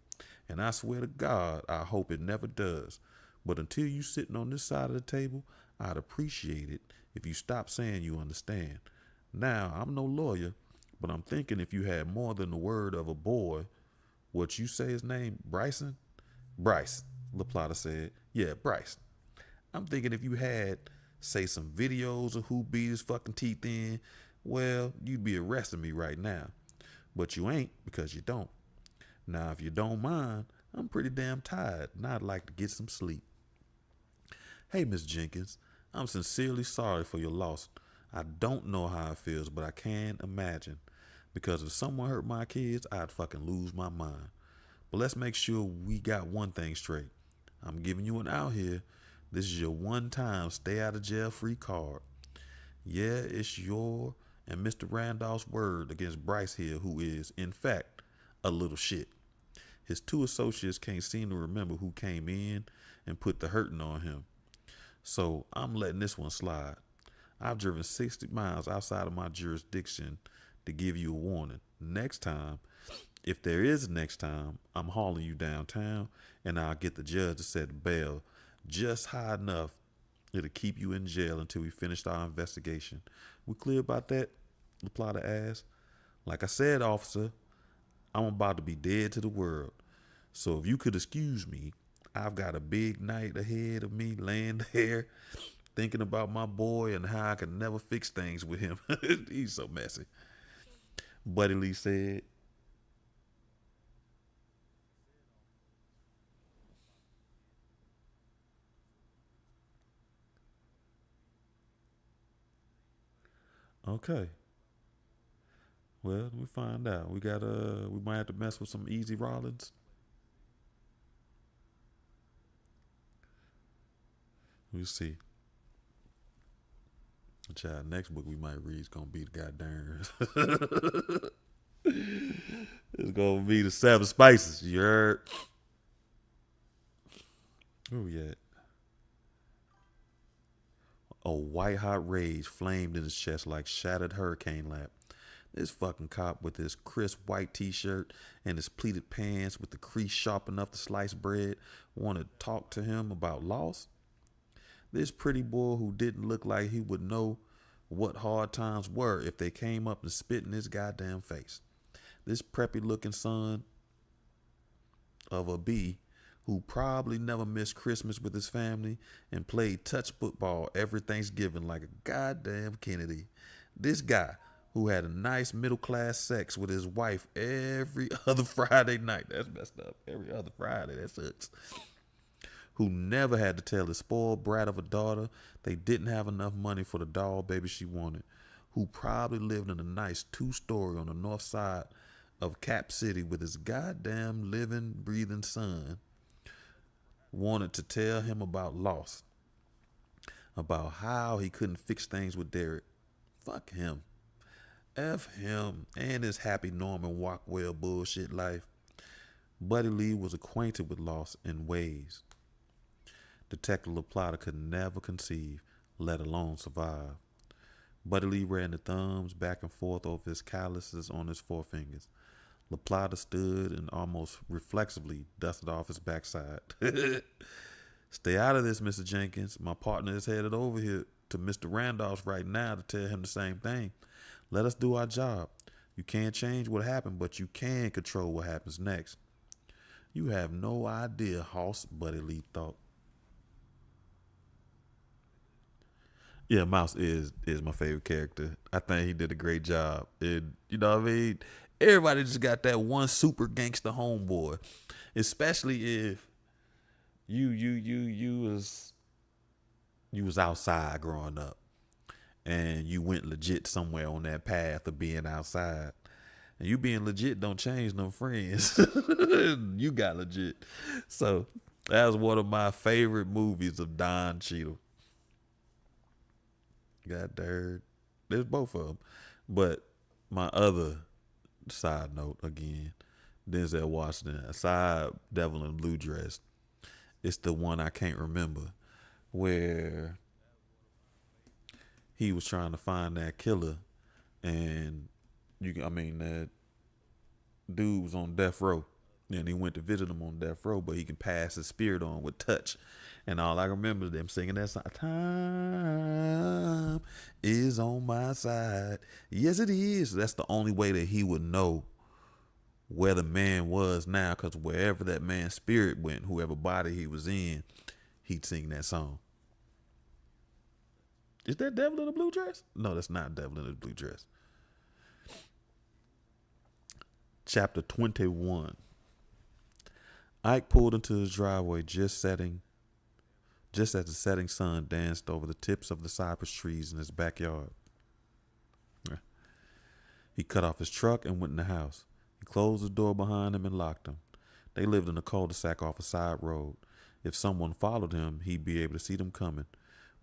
[SPEAKER 1] And I swear to God, I hope it never does. But until you sitting on this side of the table, I'd appreciate it if you stop saying you understand. Now, I'm no lawyer, but I'm thinking if you had more than the word of a boy, what you say his name, Bryson? Bryce, LaPlata said. Yeah, Bryce. I'm thinking if you had, say, some videos of who beat his fucking teeth in, well, you'd be arresting me right now. But you ain't because you don't. Now, if you don't mind, I'm pretty damn tired and I'd like to get some sleep. Hey, Miss Jenkins, I'm sincerely sorry for your loss. I don't know how it feels, but I can imagine. Because if someone hurt my kids, I'd fucking lose my mind. But let's make sure we got one thing straight. I'm giving you an out here. This is your one-time stay out of jail free card. Yeah, it's your and Mr. Randolph's word against Bryce here, who is, in fact, a little shit. His two associates can't seem to remember who came in and put the hurting on him. So I'm letting this one slide. I've driven 60 miles outside of my jurisdiction to give you a warning. Next time, if there is a next time, I'm hauling you downtown and I'll get the judge to set bail just high enough it'll keep you in jail until we finish our investigation. We clear about that? LaPlata asked. Like I said, officer, I'm about to be dead to the world. So if you could excuse me, I've got a big night ahead of me laying there thinking about my boy and how I can never fix things with him. He's so messy. Buddy Lee said. Okay. Well, let me find out. We might have to mess with some Easy Rollins. We'll see. Child, next book we might read is gonna be the goddamn It's gonna be the seven spices. You heard? Oh yeah. A white hot rage flamed in his chest like shattered hurricane lamp. This fucking cop with his crisp white t-shirt and his pleated pants with the crease sharp enough to slice bread wanted to talk to him about loss. This pretty boy who didn't look like he would know what hard times were if they came up and spit in his goddamn face. This preppy looking son of a B who probably never missed Christmas with his family and played touch football every Thanksgiving like a goddamn Kennedy. This guy who had a nice middle class sex with his wife every other Friday night. That's messed up. Every other Friday. That sucks. Who never had to tell his spoiled brat of a daughter they didn't have enough money for the doll baby she wanted. Who probably lived in a nice 2-story on the north side of Cap City with his goddamn living, breathing son, wanted to tell him about loss, about how he couldn't fix things with Derek. Fuck him. F him and his happy Norman Rockwell bullshit life. Buddy Lee was acquainted with loss in ways Detective LaPlata could never conceive, let alone survive. Buddy Lee ran the thumbs back and forth over his calluses on his forefingers. LaPlata stood and almost reflexively dusted off his backside. Stay out of this, Mr. Jenkins. My partner is headed over here to Mr. Randolph's right now to tell him the same thing. Let us do our job. You can't change what happened, but you can control what happens next. You have no idea, Hoss, Buddy Lee thought. Yeah, Mouse is my favorite character. I think he did a great job. And you know what I mean? Everybody just got that one super gangster homeboy. Especially if you was outside growing up and you went legit somewhere on that path of being outside. And you being legit don't change no friends. You got legit. So that was one of my favorite movies of Don Cheadle. Got dirt. There's both of them. But my other side note again, Denzel Washington, aside Devil in Blue Dress, it's the one I can't remember where he was trying to find that killer and that dude was on death row. And he went to visit him on death row, but he can pass his spirit on with touch. And all I remember them singing that song, time is on my side. Yes, it is. That's the only way that he would know where the man was now, because wherever that man's spirit went, whoever body he was in, he'd sing that song. Is that Devil in the Blue Dress? No, that's not Devil in the Blue Dress. Chapter 21. Ike pulled into his driveway just as the setting sun danced over the tips of the cypress trees in his backyard. He cut off his truck and went in the house. He closed the door behind him and locked him. They lived in a cul-de-sac off a side road. If someone followed him, he'd be able to see them coming,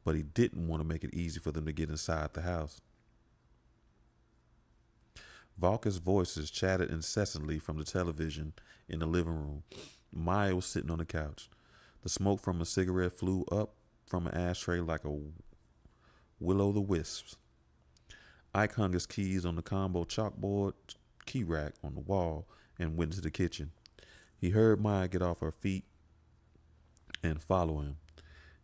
[SPEAKER 1] but he didn't want to make it easy for them to get inside the house. Valka's voices chattered incessantly from the television in the living room. Maya was sitting on the couch. The smoke from a cigarette flew up from an ashtray like a will-o'-the-wisp. Ike hung his keys on the combo chalkboard key rack on the wall and went into the kitchen. He heard Maya get off her feet and follow him.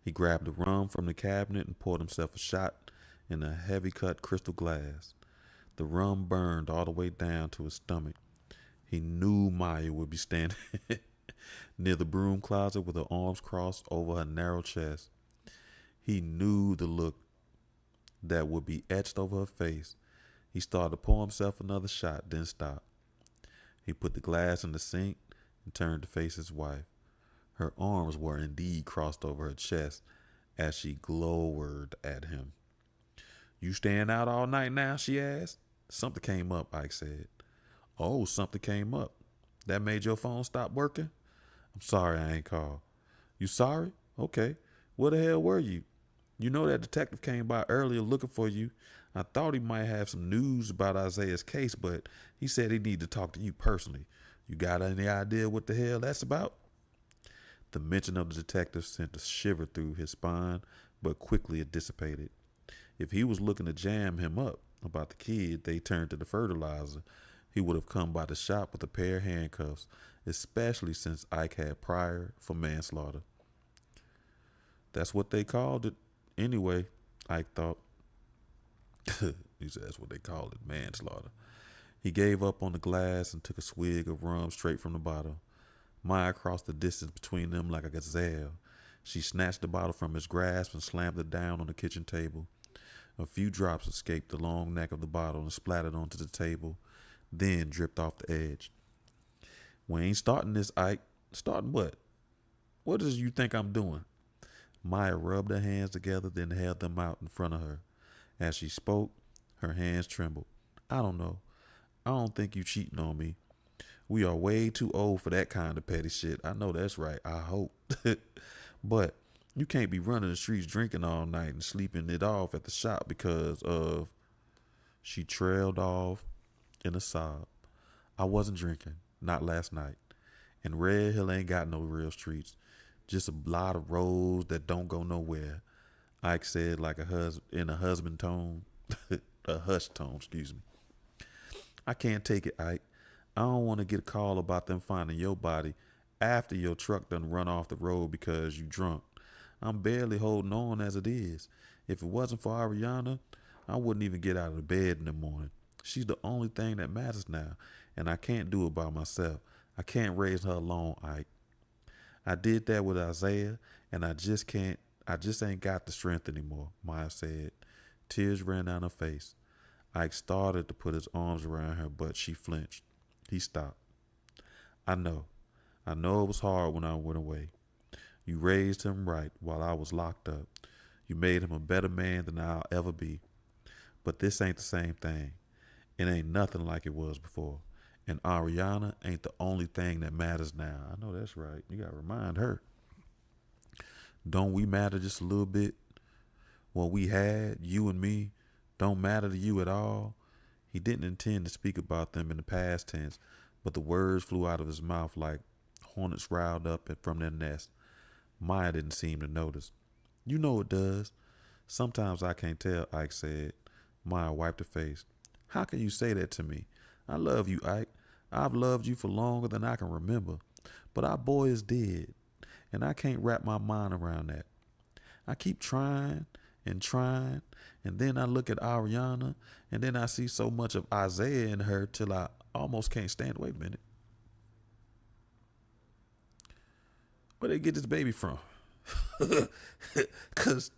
[SPEAKER 1] He grabbed the rum from the cabinet and poured himself a shot in a heavy-cut crystal glass. The rum burned all the way down to his stomach. He knew Maya would be standing near the broom closet with her arms crossed over her narrow chest. He knew the look that would be etched over her face. He started to pour himself another shot, then stopped. He put the glass in the sink and turned to face his wife. Her arms were indeed crossed over her chest as she glowered at him. You staying out all night now? She asked. Something came up, Ike said. Oh, something came up. That made your phone stop working? I'm sorry I ain't called. You sorry? Okay. Where the hell were you? You know that detective came by earlier looking for you. I thought he might have some news about Isaiah's case, but he said he needed to talk to you personally. You got any idea what the hell that's about?" The mention of the detective sent a shiver through his spine, but quickly it dissipated. If he was looking to jam him up about the kid they turned to the fertilizer, he would have come by the shop with a pair of handcuffs, especially since Ike had prior for manslaughter. That's what they called it. Anyway, Ike thought. He said that's what they called it, manslaughter. He gave up on the glass and took a swig of rum straight from the bottle. Maya crossed the distance between them like a gazelle. She snatched the bottle from his grasp and slammed it down on the kitchen table. A few drops escaped the long neck of the bottle and splattered onto the table, then dripped off the edge. "We ain't starting this, Ike." "Starting what? What does you think I'm doing?" Maya rubbed her hands together, then held them out in front of her. As she spoke, her hands trembled. "I don't know. I don't think you cheating on me. We are way too old for that kind of petty shit. I know that's right. I hope. But you can't be running the streets drinking all night and sleeping it off at the shop because of..." She trailed off in a sob. "I wasn't drinking. Not last night. And Red Hill ain't got no real streets. Just a lot of roads that don't go nowhere," Ike said like in a husband tone. A hushed tone, excuse me. "I can't take it, Ike. I don't want to get a call about them finding your body after your truck done run off the road because you drunk. I'm barely holding on as it is. If it wasn't for Ariana, I wouldn't even get out of bed in the morning. She's the only thing that matters now, and I can't do it by myself. I can't raise her alone, Ike. I did that with Isaiah, and I just ain't got the strength anymore," Maya said. Tears ran down her face. Ike started to put his arms around her, but she flinched. He stopped. I know it was hard when I went away. You raised him right while I was locked up. You made him a better man than I'll ever be. But this ain't the same thing. It ain't nothing like it was before. And Ariana ain't the only thing that matters now." I know that's right. You gotta remind her. "Don't we matter just a little bit? What we had, you and me, don't matter to you at all?" He didn't intend to speak about them in the past tense, but the words flew out of his mouth like hornets riled up from their nest. Maya didn't seem to notice. "You know it does. Sometimes I can't tell," Ike said. Maya wiped her face. "How can you say that to me? I love you, Ike. I've loved you for longer than I can remember. But our boy is dead, and I can't wrap my mind around that. I keep trying and trying, and then I look at Ariana, and then I see so much of Isaiah in her till I almost can't stand." Wait a minute. Where they get this baby from? Because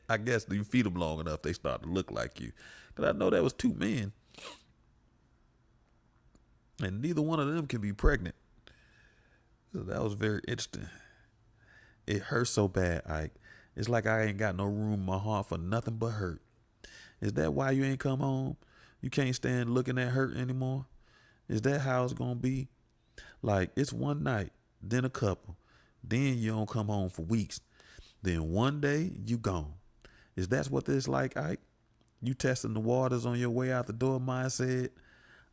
[SPEAKER 1] I guess you feed them long enough, they start to look like you. Because I know that was two men, and neither one of them can be pregnant. So that was very interesting. "It hurts so bad, Ike. It's like I ain't got no room in my heart for nothing but hurt. Is that why you ain't come home? You can't stand looking at hurt anymore? Is that how it's gonna be? Like it's one night, then a couple, then you don't come home for weeks, then one day you gone. Is that what it's like, Ike? You testing the waters on your way out the door," Maya said.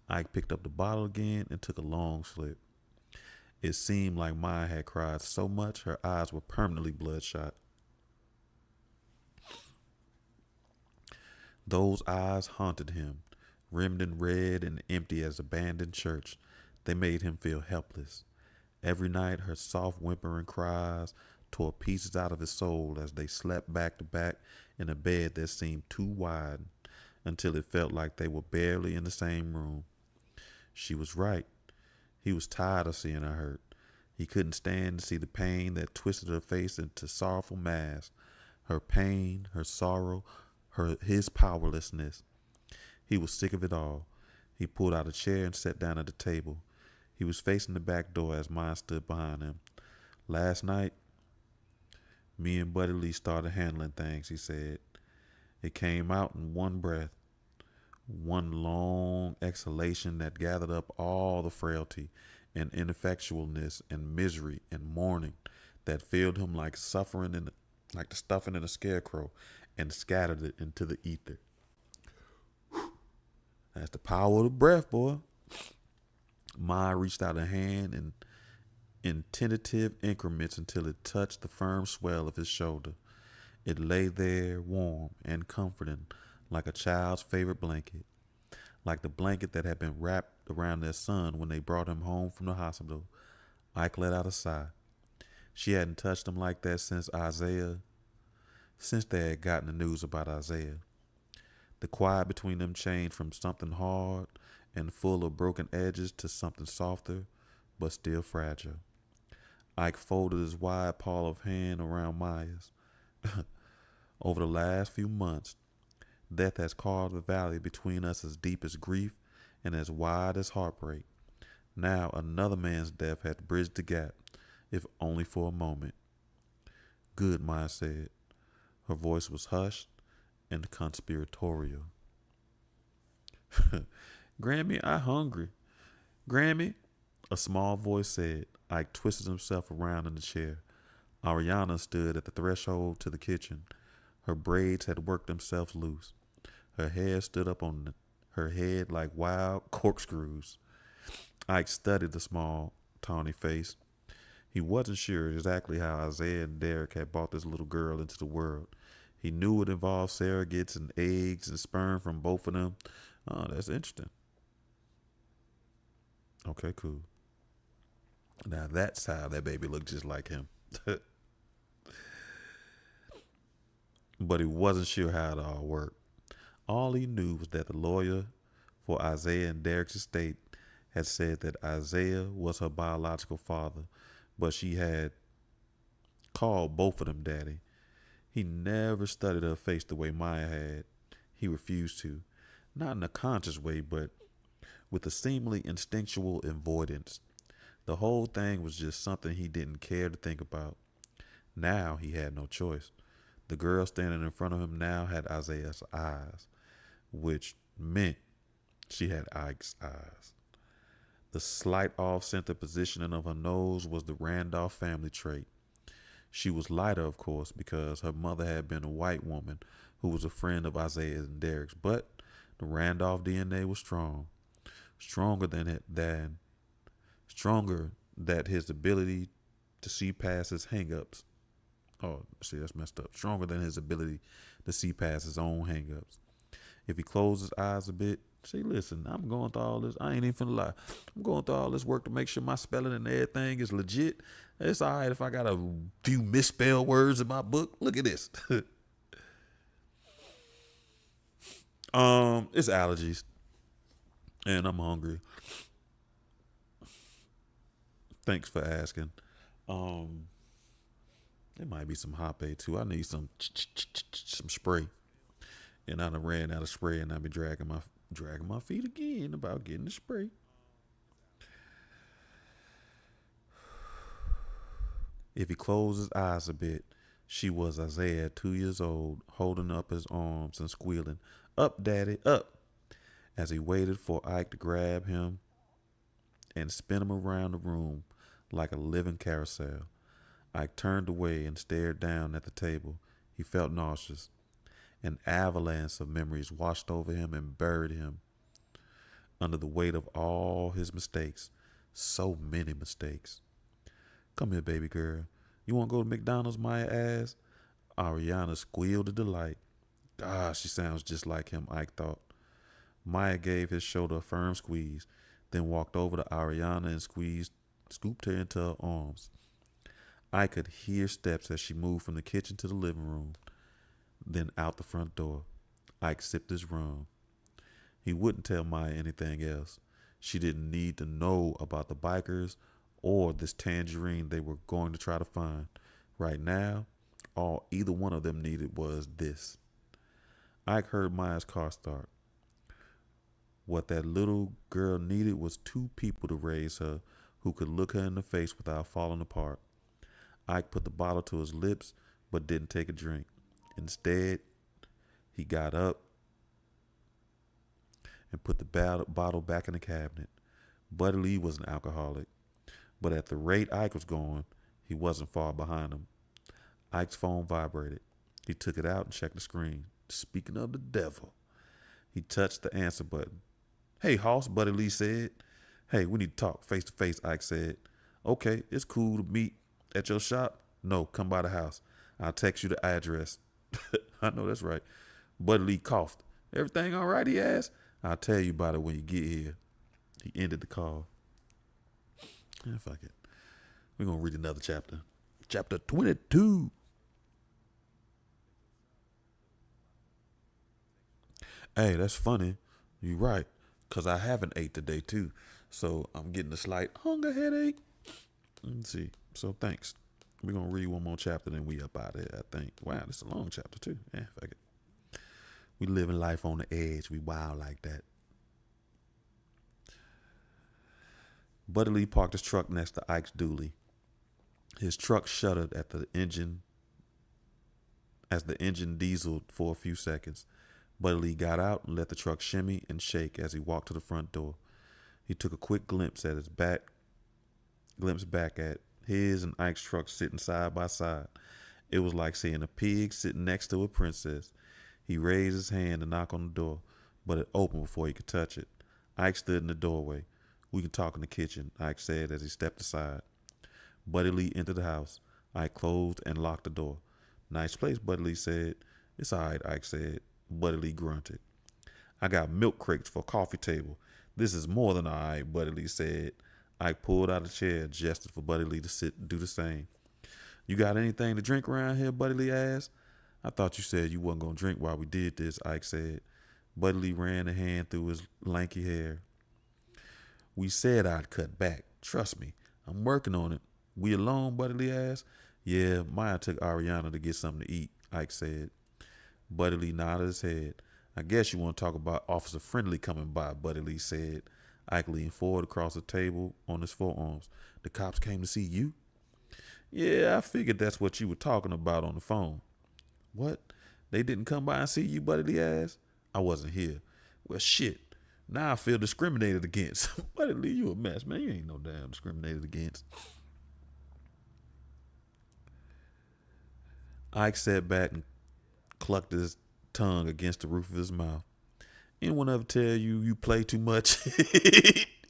[SPEAKER 1] Ike picked up the bottle again and took a long sip. It seemed like Maya had cried so much her eyes were permanently bloodshot. Those eyes haunted him, rimmed in red and empty as abandoned church. They made him feel helpless. Every night her soft whimpering cries tore pieces out of his soul as they slept back to back in a bed that seemed too wide until it felt like they were barely in the same room. She was right. He was tired of seeing her hurt. He couldn't stand to see the pain that twisted her face into sorrowful masks. Her pain, her sorrow, his powerlessness. He was sick of it all. He pulled out a chair and sat down at the table. He was facing the back door as Maya stood behind him. "Last night, me and Buddy Lee started handling things," he said. It came out in one breath, one long exhalation that gathered up all the frailty and ineffectualness and misery and mourning that filled him like like the stuffing in a scarecrow, and scattered it into the ether. That's the power of the breath, boy. Ma reached out a hand and in tentative increments until it touched the firm swell of his shoulder. It lay there warm and comforting like a child's favorite blanket, like the blanket that had been wrapped around their son when they brought him home from the hospital. Ike let out a sigh. She hadn't touched him like that since they had gotten the news about Isaiah. The quiet between them changed from something hard and full of broken edges to something softer, but still fragile. Ike folded his wide palm of hand around Maya's. Over the last few months, death has carved a valley between us as deep as grief and as wide as heartbreak. Now another man's death had bridged the gap, if only for a moment. Good, Maya said. Her voice was hushed and conspiratorial. Grammy, I hungry. Grammy, a small voice said. Ike twisted himself around in the chair. Ariana stood at the threshold to the kitchen. Her braids had worked themselves loose. Her hair stood up on her head like wild corkscrews. Ike studied the small, tawny face. He wasn't sure exactly how Isaiah and Derek had brought this little girl into the world. He knew it involved surrogates and eggs and sperm from both of them. Oh, that's interesting. Okay, cool. Now that's how that baby looked just like him. But he wasn't sure how it all worked. All he knew was that the lawyer for Isaiah and Derek's estate had said that Isaiah was her biological father, but she had called both of them daddy. He never studied her face the way Maya had. He refused to. Not in a conscious way, but with a seemingly instinctual avoidance. The whole thing was just something he didn't care to think about. Now he had no choice. The girl standing in front of him now had Isaiah's eyes, which meant she had Ike's eyes. The slight off-center positioning of her nose was the Randolph family trait. She was lighter, of course, because her mother had been a white woman who was a friend of Isaiah and Derek's, but the Randolph DNA was strong, stronger that his ability to see past his hang-ups. Oh, see, that's messed up. Stronger than his ability to see past his own hang-ups. If he closed his eyes a bit, say, listen, I'm going through all this. I ain't even finna lie. I'm going through all this work to make sure my spelling and everything is legit. It's all right if I got a few misspelled words in my book. Look at this. It's allergies. And I'm hungry. Thanks for asking. There might be some hot bay too. I need some spray. And I done ran out of spray and I be dragging my feet again about getting the spray. If he closed his eyes a bit, she was Isaiah, 2 years old, holding up his arms and squealing, "Up, Daddy, up," as he waited for Ike to grab him and spin him around the room like a living carousel. Ike turned away and stared down at the table. He felt nauseous. An avalanche of memories washed over him and buried him under the weight of all his mistakes. So many mistakes. "Come here, baby girl. You want to go to McDonald's?" Maya asked. Ariana squealed in delight. Gosh, she sounds just like him, Ike thought. Maya gave his shoulder a firm squeeze, then walked over to Ariana and scooped her into her arms. I could hear steps as she moved from the kitchen to the living room, then out the front door. Ike sipped his rum. He wouldn't tell Maya anything else. She didn't need to know about the bikers or this tangerine they were going to try to find. Right now, all either one of them needed was this. Ike heard Maya's car start. What that little girl needed was 2 people to raise her who could look her in the face without falling apart. Ike put the bottle to his lips but didn't take a drink. Instead, he got up and put the bottle back in the cabinet. Buddy Lee was an alcoholic, but at the rate Ike was going, he wasn't far behind him. Ike's phone vibrated. He took it out and checked the screen. Speaking of the devil, he touched the answer button. Hey, Hoss, Buddy Lee said. Hey, we need to talk face to face, Ike said. Okay, it's cool to meet at your shop. No, come by the house. I'll text you the address. I know that's right. Buddy Lee coughed. Everything all right, he asked. I'll tell you about it when you get here. He ended the call. Yeah, fuck it. We're going to read another chapter. Chapter 22. Hey, that's funny. You're right. Because I haven't ate today, too. So I'm getting a slight hunger headache. Let's see. So thanks. We're going to read one more chapter, then we up out of here, I think. Wow, this is a long chapter, too. Yeah, fuck it. We living life on the edge. We wild like that. Buddy Lee parked his truck next to Ike's dually. His truck shuddered at the engine as the engine dieseled for a few seconds. Buddy Lee got out and let the truck shimmy and shake as he walked to the front door. He took a quick glimpse at his and Ike's truck sitting side by side. It was like seeing a pig sitting next to a princess. He raised his hand to knock on the door, but it opened before he could touch it. Ike stood in the doorway. We can talk in the kitchen, Ike said as he stepped aside. Buddy Lee entered the house. Ike closed and locked the door. Nice place, Buddy Lee said. It's all right, Ike said. Buddy Lee grunted. I got milk crates for a coffee table. This is more than all right, Buddy Lee said. Ike pulled out a chair, gestured for Buddy Lee to sit and do the same. You got anything to drink around here, Buddy Lee asked. I thought you said you wasn't going to drink while we did this, Ike said. Buddy Lee ran a hand through his lanky hair. We said I'd cut back. Trust me, I'm working on it. We alone, Buddy Lee asked. Yeah, Maya took Ariana to get something to eat, Ike said. Buddy Lee nodded his head. I guess you want to talk about Officer Friendly coming by, Buddy Lee said. Ike leaned forward across the table on his forearms. The cops came to see you? Yeah, I figured that's what you were talking about on the phone. What? They didn't come by and see you, Buddy Lee asked. I wasn't here. Well, shit. Now I feel discriminated against. Buddy Lee, you a mess, man. You ain't no damn discriminated against. Ike sat back and clucked his tongue against the roof of his mouth. Anyone ever tell you you play too much?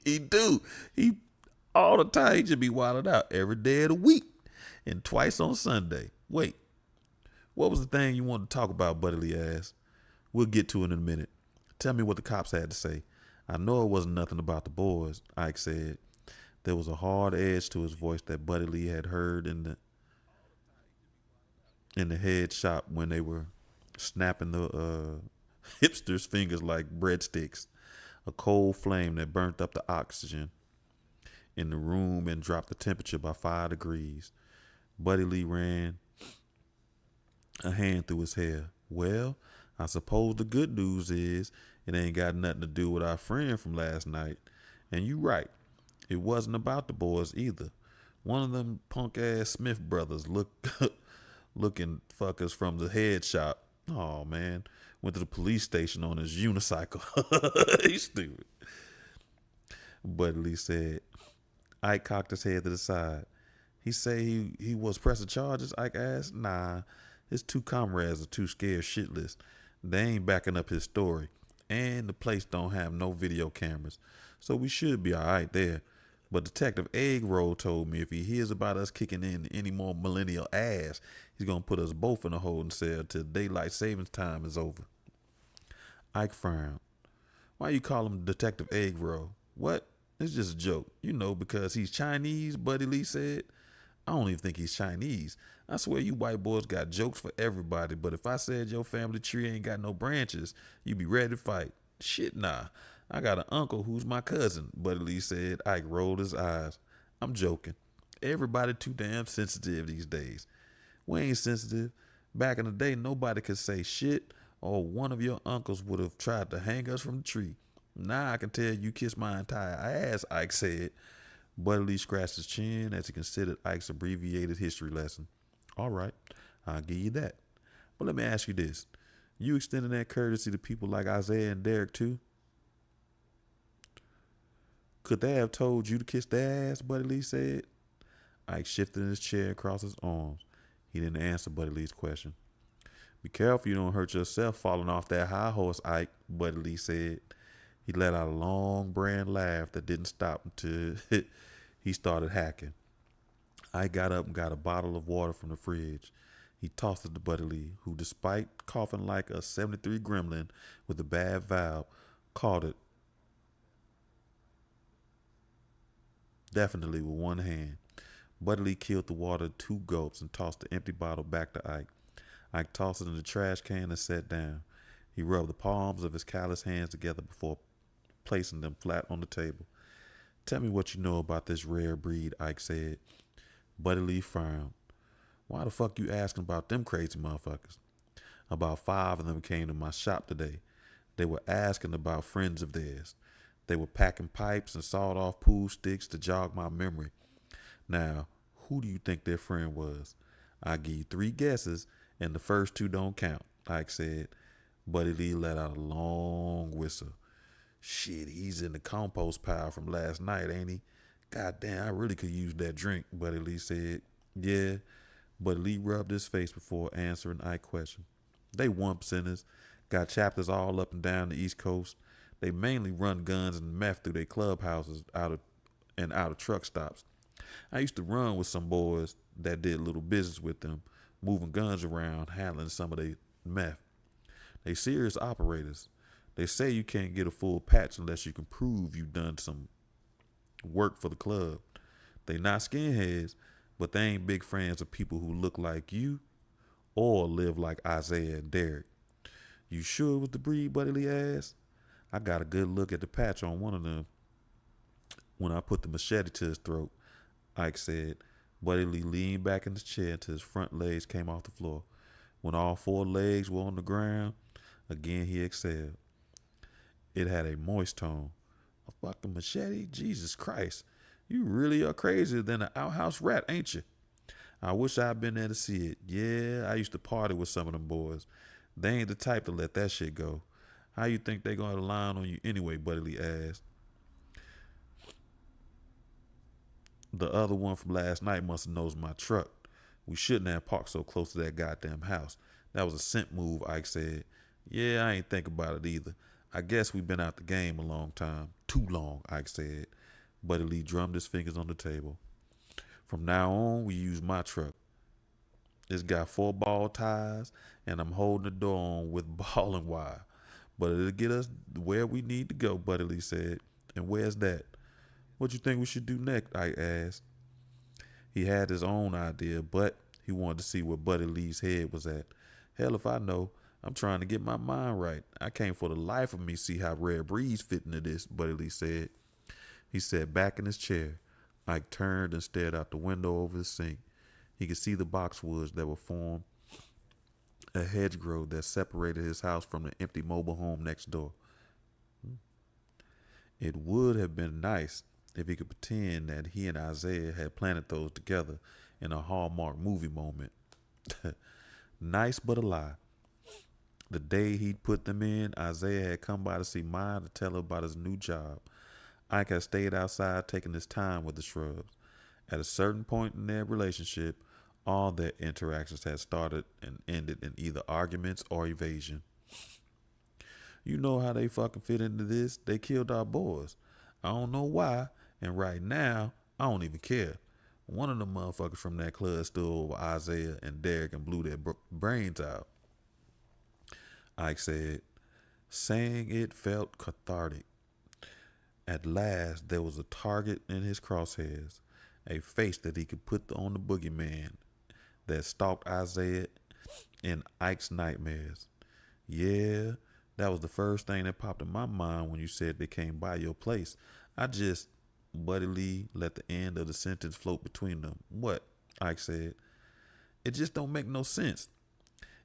[SPEAKER 1] He do. He all the time. He just be wilding out every day of the week and twice on Sunday. Wait, what was the thing you wanted to talk about, Buddy Lee asked. We'll get to it in a minute. Tell me what the cops had to say. I know it wasn't nothing about the boys, Ike said. There was a hard edge to his voice that Buddy Lee had heard in the head shop when they were snapping the hipsters' fingers like breadsticks. A cold flame that burnt up the oxygen in the room and dropped the temperature by 5 degrees. Buddy Lee ran a hand through his hair. Well, I suppose the good news is it ain't got nothing to do with our friend from last night. And you right. It wasn't about the boys either. One of them punk ass Smith brothers looking fuckers from the head shop. Oh man. Went to the police station on his unicycle. He's stupid. Buddy Lee said. Ike cocked his head to the side. He say he was pressing charges, Ike asked. Nah, his two comrades are too scared shitless. They ain't backing up his story. And the place don't have no video cameras. So we should be all right there. But Detective Egg Roll told me if he hears about us kicking in any more millennial ass, he's going to put us both in a holding cell till daylight savings time is over. Ike frowned. Why you call him Detective Egg Roll? What? It's just a joke. You know, because he's Chinese, Buddy Lee said. I don't even think he's Chinese. I swear you white boys got jokes for everybody, but if I said your family tree ain't got no branches, you be ready to fight. Shit, nah. I got an uncle who's my cousin, Buddy Lee said. Ike rolled his eyes. I'm joking. Everybody too damn sensitive these days. We ain't sensitive. Back in the day, nobody could say shit, or one of your uncles would have tried to hang us from the tree. Now I can tell you kissed my entire ass, Ike said. Buddy Lee scratched his chin as he considered Ike's abbreviated history lesson. All right, I'll give you that. But let me ask you this. You extending that courtesy to people like Isaiah and Derek too? Could they have told you to kiss their ass, Buddy Lee said. Ike shifted in his chair across his arms. He didn't answer Buddy Lee's question. Be careful you don't hurt yourself falling off that high horse, Ike, Buddy Lee said. He let out a long brand laugh that didn't stop until he started hacking. I got up and got a bottle of water from the fridge. He tossed it to Buddy Lee, who, despite coughing like a 73 gremlin with a bad valve, caught it definitely with one hand. Buddy Lee killed the water 2 gulps and tossed the empty bottle back to Ike. Ike tossed it in the trash can and sat down. He rubbed the palms of his calloused hands together before placing them flat on the table. Tell me what you know about this rare breed, Ike said. Buddy Lee frowned. Why the fuck you asking about them crazy motherfuckers? About 5 of them came to my shop today. They were asking about friends of theirs. They were packing pipes and sawed-off pool sticks to jog my memory. Now, who do you think their friend was? I give you 3 guesses, and the first 2 don't count, Ike said. Buddy Lee let out a long whistle. Shit, he's in the compost pile from last night, ain't he? Goddamn, I really could use that drink, Buddy Lee said. Yeah, Buddy Lee rubbed his face before answering Ike's question. They wump centers, got chapters all up and down the East Coast. They mainly run guns and meth through their clubhouses out of truck stops. I used to run with some boys that did little business with them, moving guns around, handling some of their meth. They serious operators. They say you can't get a full patch unless you can prove you've done some work for the club. They not skinheads, but they ain't big fans of people who look like you or live like Isaiah and Derek. You sure it was the breed, Buddy Lee asked? I got a good look at the patch on one of them when I put the machete to his throat, Ike said. Buddy Lee leaned back in his chair until his front legs came off the floor. When all 4 legs were on the ground, again he exhaled. It had a moist tone. A fucking machete? Jesus Christ. You really are crazier than an outhouse rat, ain't you? I wish I'd been there to see it. Yeah, I used to party with some of them boys. They ain't the type to let that shit go. How you think they gonna line on you anyway, Buddy Lee asked. The other one from last night must have nosed my truck. We shouldn't have parked so close to that goddamn house. That was a scent move, Ike said. Yeah, I ain't think about it either. I guess we've been out the game a long time. Too long, Ike said. Buddy Lee drummed his fingers on the table. From now on, we use my truck. It's got 4 ball tires, and I'm holding the door on with ball and wire. But it'll get us where we need to go, Buddy Lee said. And where's that? What you think we should do next? I asked. He had his own idea, but he wanted to see where Buddy Lee's head was at. Hell if I know. I'm trying to get my mind right. I can't for the life of me see how rare breeds fit into this, Buddy Lee said. He sat back in his chair. Ike turned and stared out the window over the sink. He could see the boxwoods that would form a hedgerow that separated his house from the empty mobile home next door. It would have been nice if he could pretend that he and Isaiah had planted those together in a Hallmark movie moment. Nice but a lie. The day he'd put them in, Isaiah had come by to see Maya to tell her about his new job. Ike had stayed outside taking his time with the shrubs. At a certain point in their relationship, all their interactions had started and ended in either arguments or evasion. You know how they fucking fit into this? They killed our boys. I don't know why, and right now, I don't even care. One of the motherfuckers from that club stood over Isaiah and Derek and blew their brains out. Ike said, saying it felt cathartic. At last, there was a target in his crosshairs, a face that he could put on the boogeyman that stalked Isaiah in Ike's nightmares. Yeah, that was the first thing that popped in my mind when you said they came by your place. Buddy Lee let the end of the sentence float between them. What? Ike said. It just don't make no sense.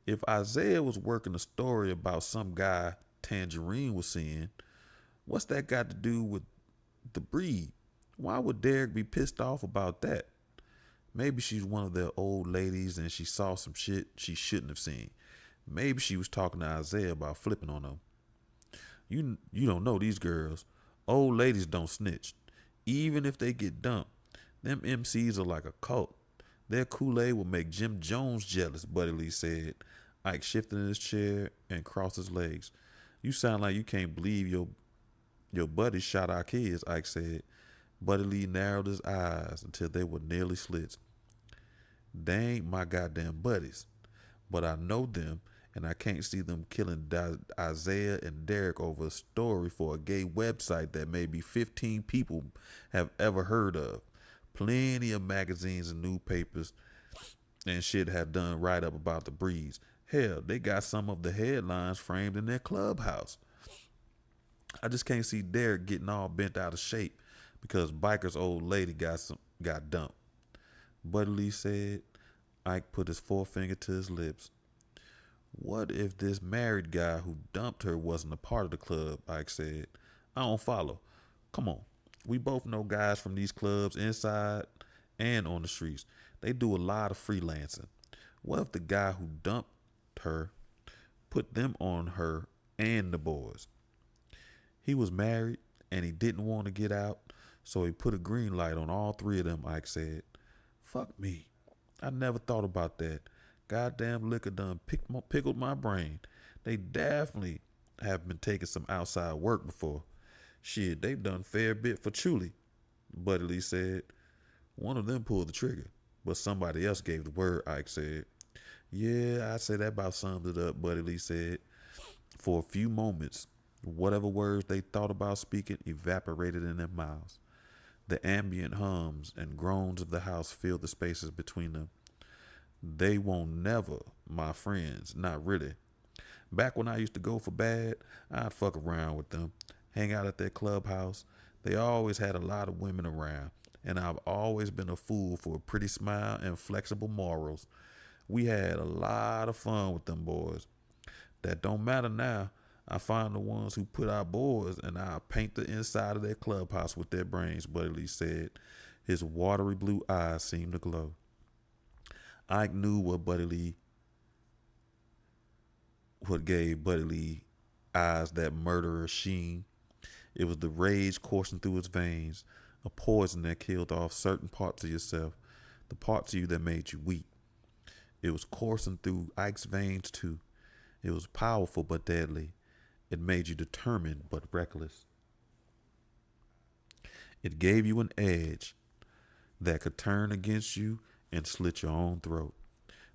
[SPEAKER 1] If Isaiah was working a story about some guy Tangerine was seeing, what's that got to do with the breed? Why would Derek be pissed off about that? Maybe she's one of their old ladies and she saw some shit she shouldn't have seen. Maybe she was talking to Isaiah about flipping on him. You don't know these girls. Old ladies don't snitch. Even if they get dumped, them MCs are like a cult. Their Kool-Aid will make Jim Jones jealous, Buddy Lee said. Ike shifted in his chair and crossed his legs. You sound like you can't believe your buddy shot our kids, Ike said. Buddy Lee narrowed his eyes until they were nearly slits. They ain't my goddamn buddies, but I know them, and I can't see them killing Isaiah and Derek over a story for a gay website that maybe 15 people have ever heard of. Plenty of magazines and newspapers and shit have done write up about the breeds. Hell, they got some of the headlines framed in their clubhouse. I just can't see Derek getting all bent out of shape because Biker's old lady got dumped. Buddy Lee said. Ike put his forefinger to his lips. What if this married guy who dumped her wasn't a part of the club, Ike said. I don't follow. Come on. We both know guys from these clubs inside and on the streets. They do a lot of freelancing. What if the guy who dumped her put them on her and the boys? He was married and he didn't want to get out, so he put a green light on all three of them, Ike said. Fuck me. I never thought about that. Goddamn liquor done pickled my brain. They definitely have been taking some outside work before. Shit, they've done a fair bit for Chuli, Buddy Lee said. One of them pulled the trigger, but somebody else gave the word, Ike said. Yeah, I'd say that about sums it up, Buddy Lee said. For a few moments, whatever words they thought about speaking evaporated in their mouths. The ambient hums and groans of the house filled the spaces between them. They won't never, my friends, not really. Back when I used to go for bad, I'd fuck around with them, hang out at their clubhouse. They always had a lot of women around, and I've always been a fool for a pretty smile and flexible morals. We had a lot of fun with them boys. That don't matter now. I find the ones who put our boys and I paint the inside of their clubhouse with their brains, Buddy Lee said. His watery blue eyes seemed to glow. Ike knew what gave Buddy Lee eyes that murderous sheen. It was the rage coursing through his veins, a poison that killed off certain parts of yourself, the parts of you that made you weak. It was coursing through Ike's veins too. It was powerful but deadly. It made you determined but reckless. It gave you an edge that could turn against you and slit your own throat.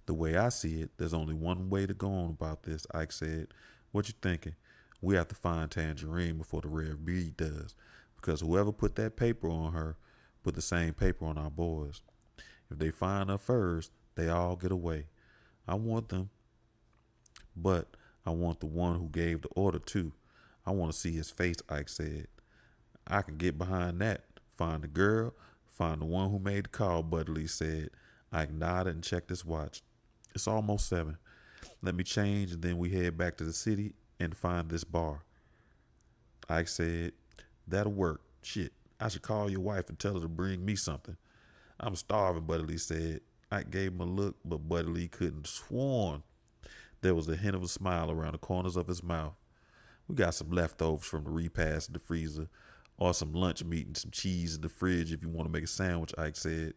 [SPEAKER 1] The way I see it, there's only one way to go on about this, Ike said. What you thinking? We have to find Tangerine before the rare breed does, because whoever put that paper on her put the same paper on our boys. If they find her first, they all get away. I want them, but I want the one who gave the order too. I want to see his face, Ike said. I can get behind that. Find the girl, find the one who made the call, Buddy Lee said. Ike nodded and checked his watch. It's almost 7. Let me change and then we head back to the city and find this bar. Ike said, that'll work. Shit, I should call your wife and tell her to bring me something. I'm starving, Buddy Lee said. Ike gave him a look, but Buddy Lee couldn't sworn there was a hint of a smile around the corners of his mouth. We got some leftovers from the repast in the freezer, or some lunch meat and some cheese in the fridge if you want to make a sandwich, Ike said.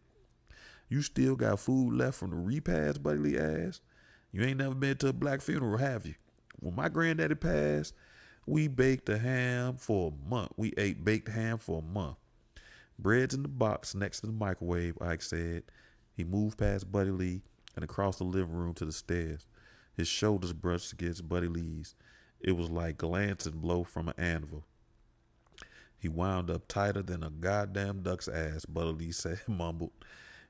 [SPEAKER 1] You still got food left from the repast, Buddy Lee asked. You ain't never been to a black funeral, have you? When my granddaddy passed, we baked a ham for a month. We ate baked ham for a month. Bread's in the box next to the microwave, Ike said. He moved past Buddy Lee and across the living room to the stairs. His shoulders brushed against Buddy Lee's. It was like glancing blow from an anvil. He wound up tighter than a goddamn duck's ass, Buddy Lee said, mumbled.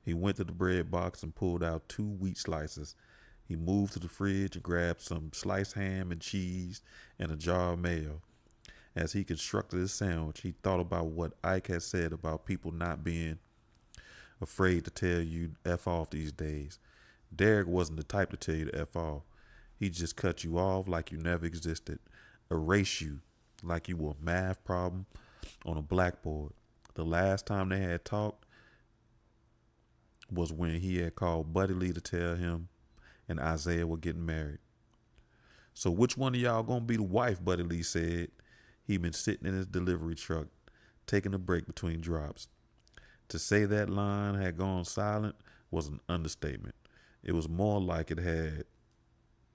[SPEAKER 1] He went to the bread box and pulled out 2 wheat slices. He moved to the fridge and grabbed some sliced ham and cheese and a jar of mayo. As he constructed his sandwich, he thought about what Ike had said about people not being afraid to tell you F off these days. Derek wasn't the type to tell you to F off. He'd just cut you off like you never existed, erase you like you were a math problem on a blackboard. The last time they had talked was when he had called Buddy Lee to tell him and Isaiah were getting married. So which one of y'all gonna be the wife, Buddy Lee said. He'd been sitting in his delivery truck, taking a break between drops. To say that line had gone silent was an understatement. It was more like it had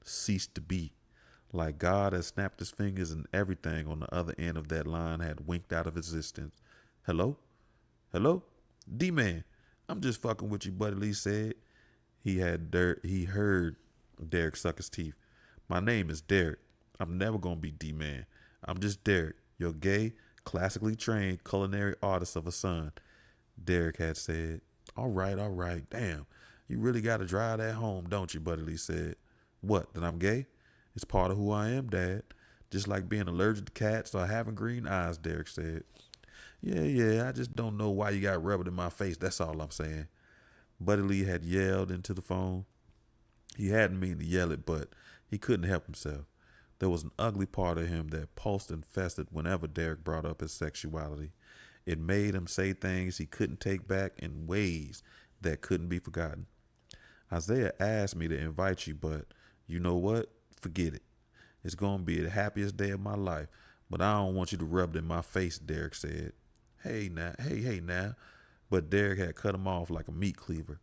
[SPEAKER 1] ceased to be. Like God had snapped his fingers and everything on the other end of that line had winked out of existence. Hello? Hello? D-Man, I'm just fucking with you, Buddy Lee said. He heard Derek suck his teeth. My name is Derek. I'm never gonna be D-Man. I'm just Derek, your gay, classically trained culinary artist of a son, Derek had said. All right, all right. Damn, you really gotta drive that home, don't you, Buddy Lee said. What, that I'm gay? It's part of who I am, Dad. Just like being allergic to cats or having green eyes, Derek said. Yeah, I just don't know why you got rubbed in my face. That's all I'm saying. Buddy Lee had yelled into the phone. He hadn't mean to yell it, but he couldn't help himself. There was an ugly part of him that pulsed and festered whenever Derek brought up his sexuality. It made him say things he couldn't take back in ways that couldn't be forgotten. Isaiah asked me to invite you, but you know what? Forget it. It's going to be the happiest day of my life, but I don't want you to rub it in my face, Derek said. Hey now. But Derek had cut him off like a meat cleaver.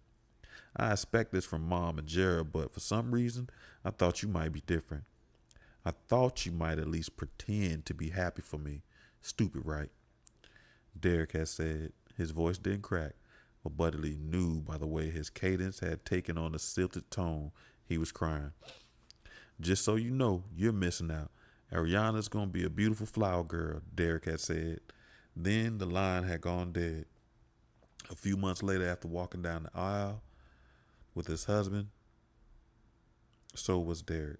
[SPEAKER 1] I expect this from Mom and Jared, but for some reason, I thought you might be different. I thought you might at least pretend to be happy for me. Stupid, right? Derek had said. His voice didn't crack, but Buddy Lee knew by the way his cadence had taken on a silted tone he was crying. Just so you know, you're missing out. Ariana's going to be a beautiful flower girl, Derek had said. Then the line had gone dead. A few months later, after walking down the aisle with his husband, so was Derek.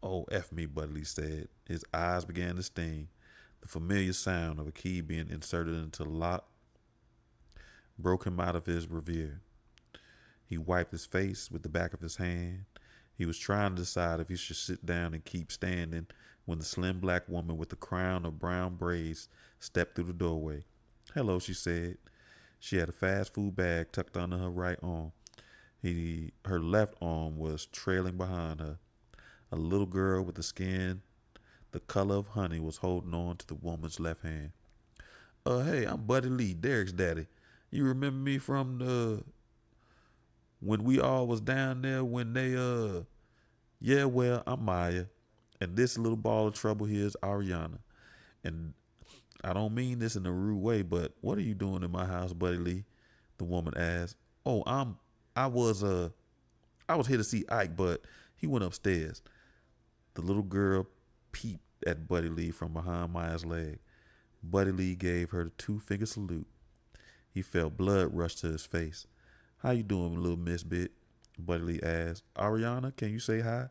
[SPEAKER 1] Oh, F me, Buddy Lee said. His eyes began to sting. The familiar sound of a key being inserted into the lock broke him out of his reverie. He wiped his face with the back of his hand. He was trying to decide if he should sit down and keep standing when the slim black woman with the crown of brown braids stepped through the doorway. Hello, she said. She had a fast food bag tucked under her right arm. Her left arm was trailing behind her. A little girl with the skin the color of honey was holding on to the woman's left hand. Hey, I'm Buddy Lee, Derek's daddy. You remember me from when we all was down there when they yeah, well, I'm Maya. And this little ball of trouble here is Ariana. And I don't mean this in a rude way, but what are you doing in my house, Buddy Lee? The woman asked. Oh, I was here to see Ike, but he went upstairs. The little girl peeped at Buddy Lee from behind Maya's leg. Buddy Lee gave her the two-finger salute. He felt blood rush to his face. How you doing, little Miss Bit? Buddy Lee asked. Ariana, can you say hi?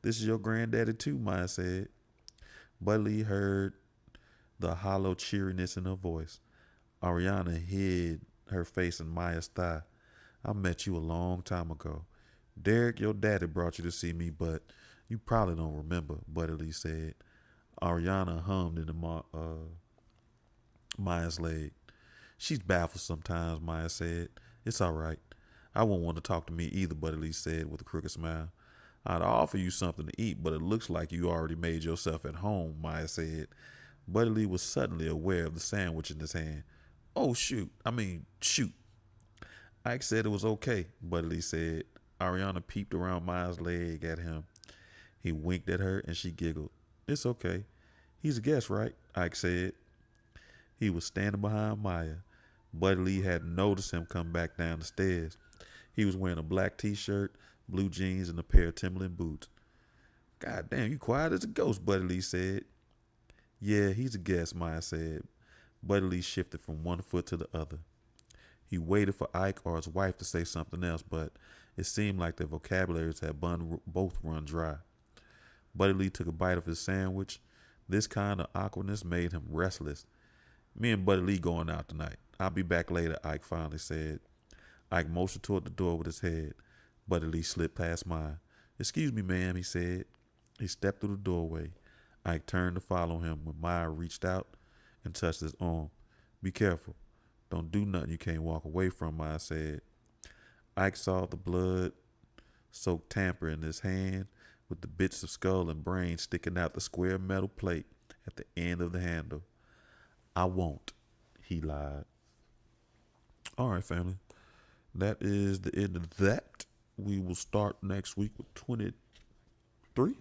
[SPEAKER 1] This is your granddaddy too, Maya said. Buddy Lee heard the hollow cheeriness in her voice. Ariana hid her face in Maya's thigh. I met you a long time ago. Derek, your daddy brought you to see me, but you probably don't remember, Buddy Lee said. Ariana hummed into Maya's leg. She's baffled sometimes, Maya said. It's all right. I won't want to talk to me either, Buddy Lee said with a crooked smile. I'd offer you something to eat, but it looks like you already made yourself at home, Maya said. Buddy Lee was suddenly aware of the sandwich in his hand. Oh, shoot. Ike said it was okay, Buddy Lee said. Ariana peeped around Maya's leg at him. He winked at her and she giggled. It's okay. He's a guest, right? Ike said. He was standing behind Maya. Buddy Lee hadn't noticed him come back down the stairs. He was wearing a black t-shirt, blue jeans, and a pair of Timberland boots. God damn, you quiet as a ghost, Buddy Lee said. Yeah, he's a guest, Maya said. Buddy Lee shifted from one foot to the other. He waited for Ike or his wife to say something else, but it seemed like their vocabularies had both run dry. Buddy Lee took a bite of his sandwich. This kind of awkwardness made him restless. Me and Buddy Lee going out tonight. I'll be back later, Ike finally said. Ike motioned toward the door with his head. Buddy Lee slipped past Maya. Excuse me, ma'am, he said. He stepped through the doorway. Ike turned to follow him when Maya reached out and touched his arm. Be careful. Don't do nothing you can't walk away from, Maya said. Ike saw the blood-soaked tamper in his hand with the bits of skull and brain sticking out the square metal plate at the end of the handle. I won't, he lied. All right, family. that is the end of that. We will start next week with 23.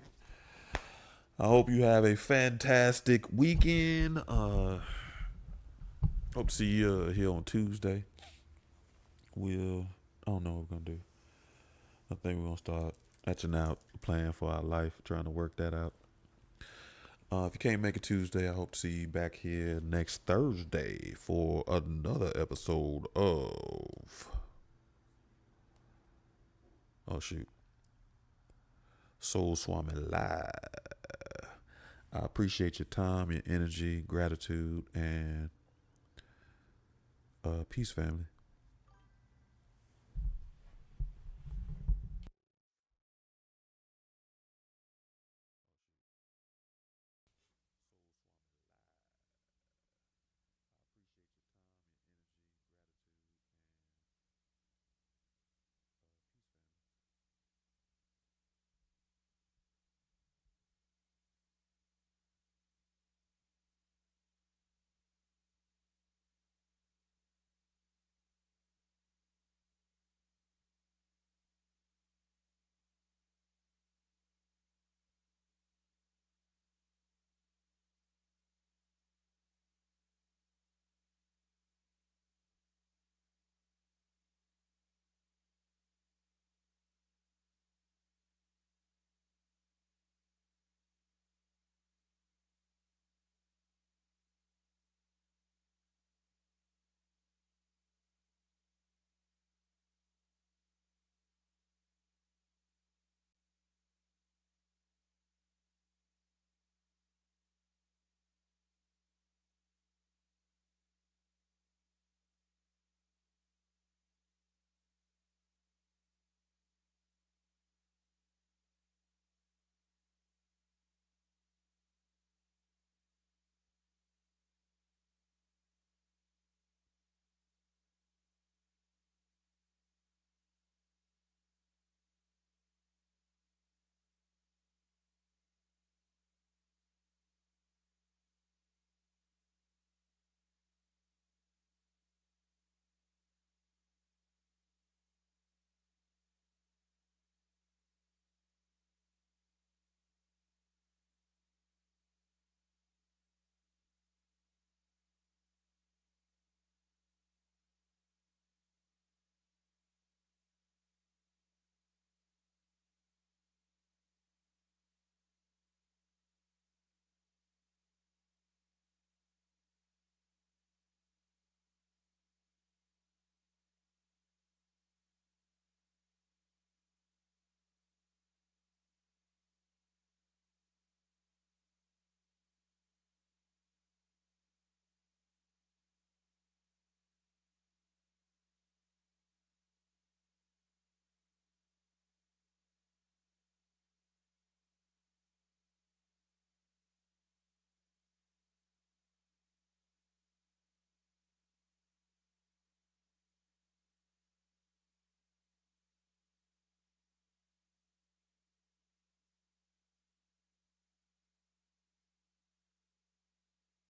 [SPEAKER 1] I hope you have a fantastic weekend. Hope to see you here on Tuesday. I don't know what we're going to do. I think we're going to start etching out a plan for our life, trying to work that out. If you can't make it Tuesday, I hope to see you back here next Thursday for another episode of... Oh, shoot. Soul Swami Live. I appreciate your time, your energy, gratitude, and peace, family.